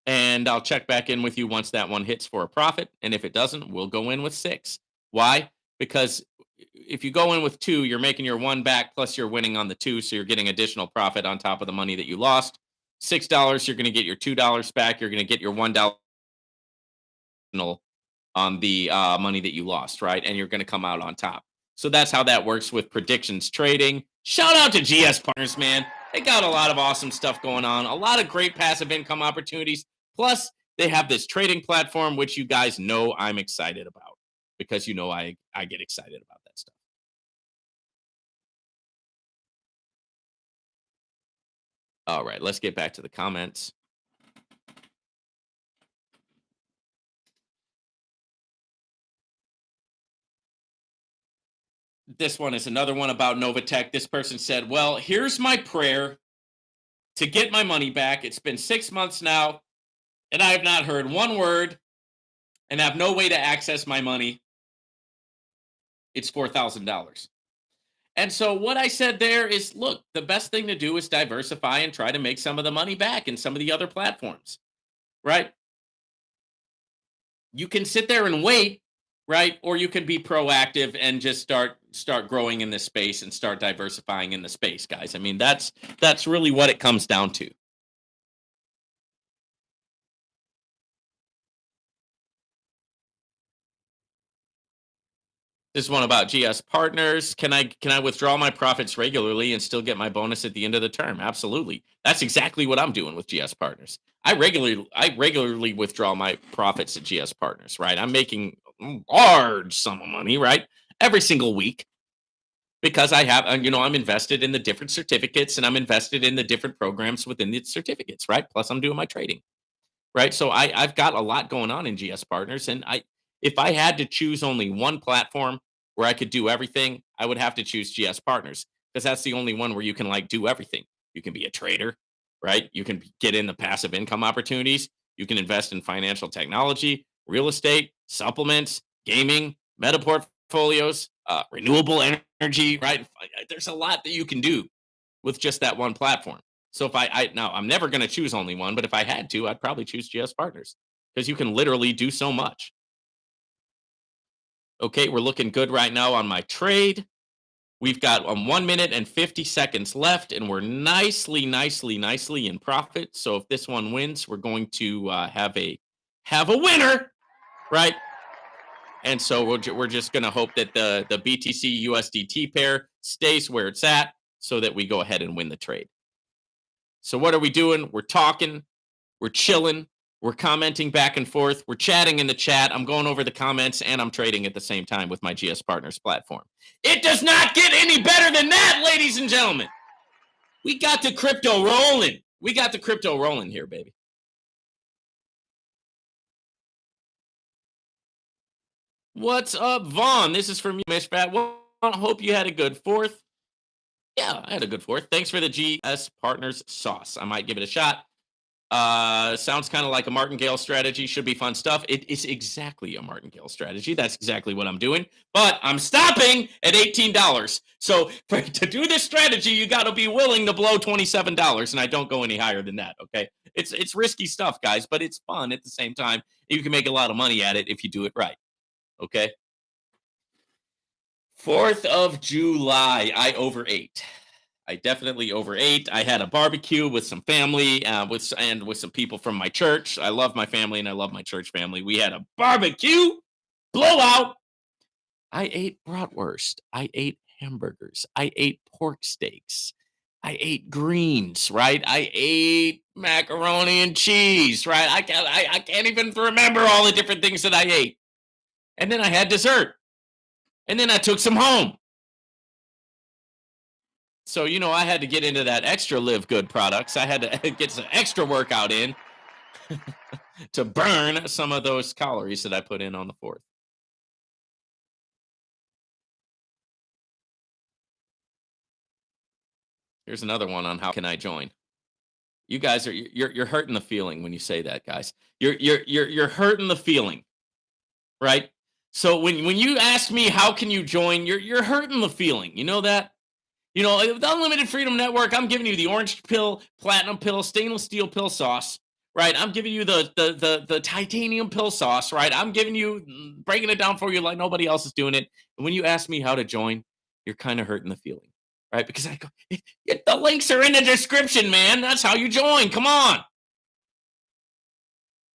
And I'll check back in with you once that one hits for a profit. And if it doesn't, we'll go in with 6. Why? Because if you go in with 2, you're making your 1 back plus you're winning on the 2. So you're getting additional profit on top of the money that you lost. $6, you're going to get your $2 back. You're going to get your $1 on the money that you lost, right? And you're going to come out on top. So that's how that works with predictions trading. Shout out to GS Partners, man. They got a lot of awesome stuff going on, a lot of great passive income opportunities. Plus, they have this trading platform, which you guys know I'm excited about because you know I get excited about that stuff. All right, let's get back to the comments. This one is another one about Novatech. This person said, well, here's my prayer to get my money back. It's been 6 months now, and I have not heard one word and have no way to access my money. It's $4,000. And so what I said there is, look, the best thing to do is diversify and try to make some of the money back in some of the other platforms, right? You can sit there and wait, right? Or you can be proactive and just start growing in this space and start diversifying in the space, guys. I mean, that's really what it comes down to. This one about GS partners. Can I withdraw my profits regularly and still get my bonus at the end of the term? Absolutely. That's exactly what I'm doing with GS partners. I regularly withdraw my profits at GS partners, right? I'm making a large sum of money, right? Every single week because I have I'm invested in the different certificates and I'm invested in the different programs within the certificates, right? Plus I'm doing my trading, right? So I've got a lot going on in GS Partners, and I if I had to choose only one platform where I could do everything, I would have to choose GS Partners because that's the only one where you can like do everything. You can be a trader, right? You can get in the passive income opportunities. You can invest in financial technology, real estate, supplements, gaming, meta portfolios, renewable energy, right? There's a lot that you can do with just that one platform. So if I now I'm never going to choose only one, but if I had to, I'd probably choose GS Partners because you can literally do so much. Okay, we're looking good right now on my trade. We've got 1 minute and 50 seconds left, and we're nicely in profit. So if this one wins, we're going to have a winner, right? And so we're just going to hope that the BTC USDT pair stays where it's at, so that we go ahead and win the trade. So what are we doing? We're talking, we're chilling, we're commenting back and forth, we're chatting in the chat. I'm going over the comments and I'm trading at the same time with my GS Partners platform. It does not get any better than that, ladies and gentlemen. We got the crypto rolling. We got the crypto rolling here, baby. What's up, Vaughn? This is from you, Miss Fat. Well, I hope you had a good fourth. Yeah, I had a good fourth. Thanks for the GS Partners sauce. I might give it a shot. Sounds kind of like a martingale strategy. Should be fun stuff. It is exactly a martingale strategy. That's exactly what I'm doing. But I'm stopping at $18. So to do this strategy, you got to be willing to blow $27, and I don't go any higher than that. Okay, it's risky stuff, guys, but it's fun at the same time. You can make a lot of money at it if you do it right. Okay. 4th of July, I overate. I definitely overate. I had a barbecue with some family, with some people from my church. I love my family and I love my church family. We had a barbecue blowout. I ate bratwurst. I ate hamburgers. I ate pork steaks. I ate greens, right? I ate macaroni and cheese, right? I can't even remember all the different things that I ate. And then I had dessert. And then I took some home. So, I had to get into that extra Live Good products. I had to get some extra workout in to burn some of those calories that I put in on the 4th. Here's another one on how can I join. You guys you're hurting the feeling when you say that, guys. You're hurting the feeling, right? So when you ask me how can you join, you're hurting the feeling. You know that? The Unlimited Freedom Network, I'm giving you the orange pill, platinum pill, stainless steel pill sauce, right? I'm giving you the titanium pill sauce, right? I'm giving you breaking it down for you like nobody else is doing it. And when you ask me how to join, you're kind of hurting the feeling, right? Because I go, the links are in the description, man. That's how you join. Come on.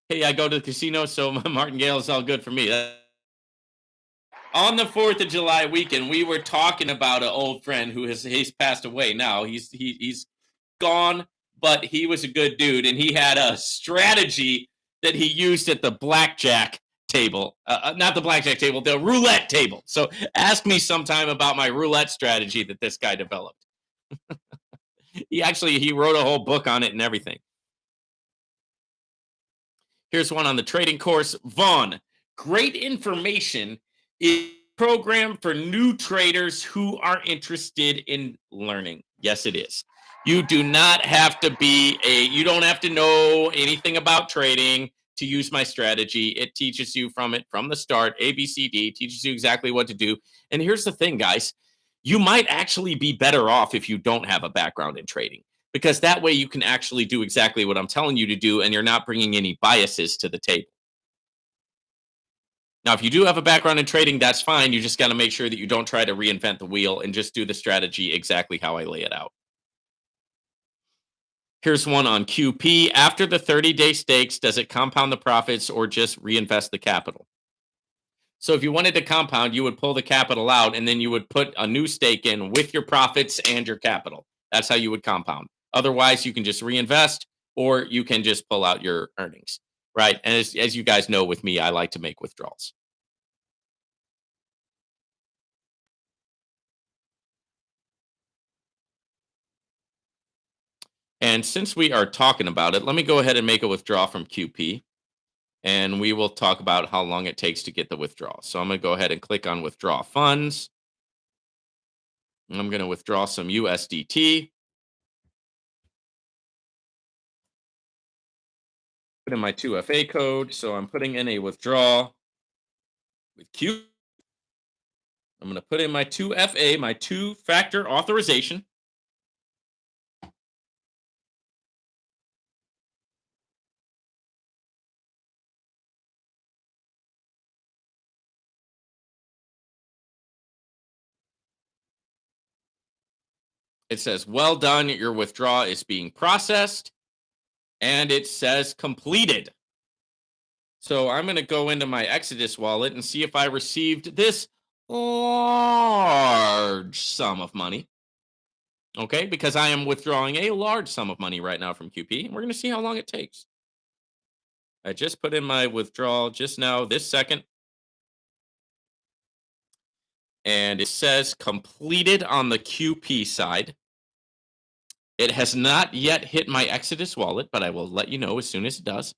Hey, I go to the casino, so my martingale is all good for me. On the 4th of July weekend, we were talking about an old friend who he's passed away now. He's gone, but he was a good dude, and he had a strategy that he used at the blackjack table. Not the blackjack table, the roulette table. So ask me sometime about my roulette strategy that this guy developed. He wrote a whole book on it and everything. Here's one on the trading course. Vaughn, great information is program for new traders who are interested in learning. Yes, it is. You do not have to you don't have to know anything about trading to use my strategy. It teaches you from the start, ABCD, teaches you exactly what to do. And here's the thing, guys. you might actually be better off if you don't have a background in trading, because that way you can actually do exactly what I'm telling you to do and you're not bringing any biases to the table. Now, if you do have a background in trading, that's fine. You just got to make sure that you don't try to reinvent the wheel and just do the strategy exactly how I lay it out. Here's one on QP. After the 30-day stakes, does it compound the profits or just reinvest the capital? So if you wanted to compound, you would pull the capital out and then you would put a new stake in with your profits and your capital. That's how you would compound. Otherwise, you can just reinvest or you can just pull out your earnings, right? And as you guys know, with me, I like to make withdrawals. And since we are talking about it, let me go ahead and make a withdrawal from QP. And we will talk about how long it takes to get the withdrawal. So I'm going to go ahead and click on withdraw funds. And I'm going to withdraw some USDT. Put in my 2FA code. So I'm putting in a withdrawal with Q. I'm going to put in my 2FA, my two-factor authorization. It says, well done. Your withdrawal is being processed. And it says completed. So I'm going to go into my Exodus wallet and see if I received this large sum of money. Okay, because I am withdrawing a large sum of money right now from QP. And we're going to see how long it takes. I just put in my withdrawal just now, this second. And it says completed on the QP side. It has not yet hit my Exodus wallet, but I will let you know as soon as it does.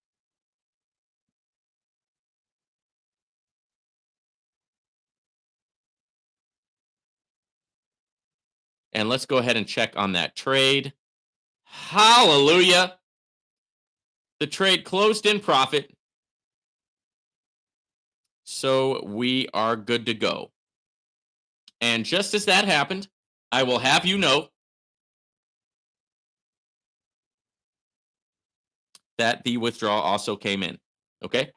And let's go ahead and check on that trade. Hallelujah. The trade closed in profit. So we are good to go. And just as that happened, I will have you know that the withdrawal also came in. Okay.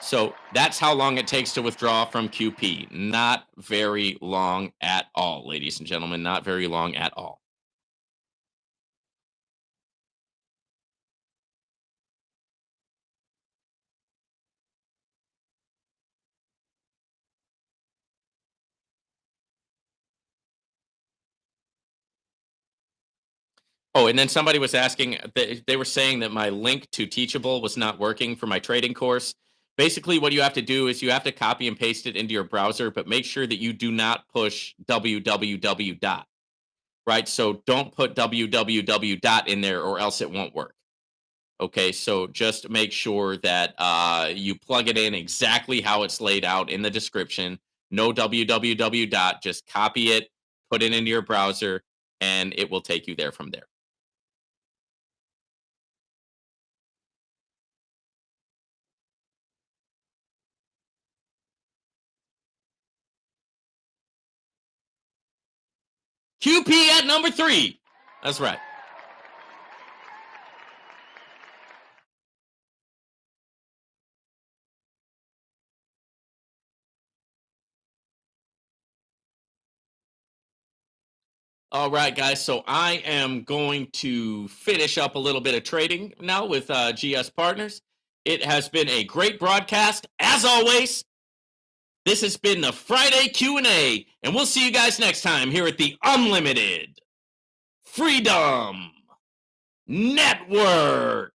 So that's how long it takes to withdraw from QP. Not very long at all, ladies and gentlemen. Not very long at all. Oh, and then somebody was asking, they were saying that my link to Teachable was not working for my trading course. Basically, what you have to do is you have to copy and paste it into your browser, but make sure that you do not push www dot, right? So don't put www dot in there or else it won't work. Okay, so just make sure that you plug it in exactly how it's laid out in the description. No www dot, just copy it, put it into your browser, and it will take you there from there. QP at number 3. That's right. All right, guys. So I am going to finish up a little bit of trading now with GS Partners. It has been a great broadcast, as always. This has been the Friday Q&A, and we'll see you guys next time here at the Unlimited Freedom Network.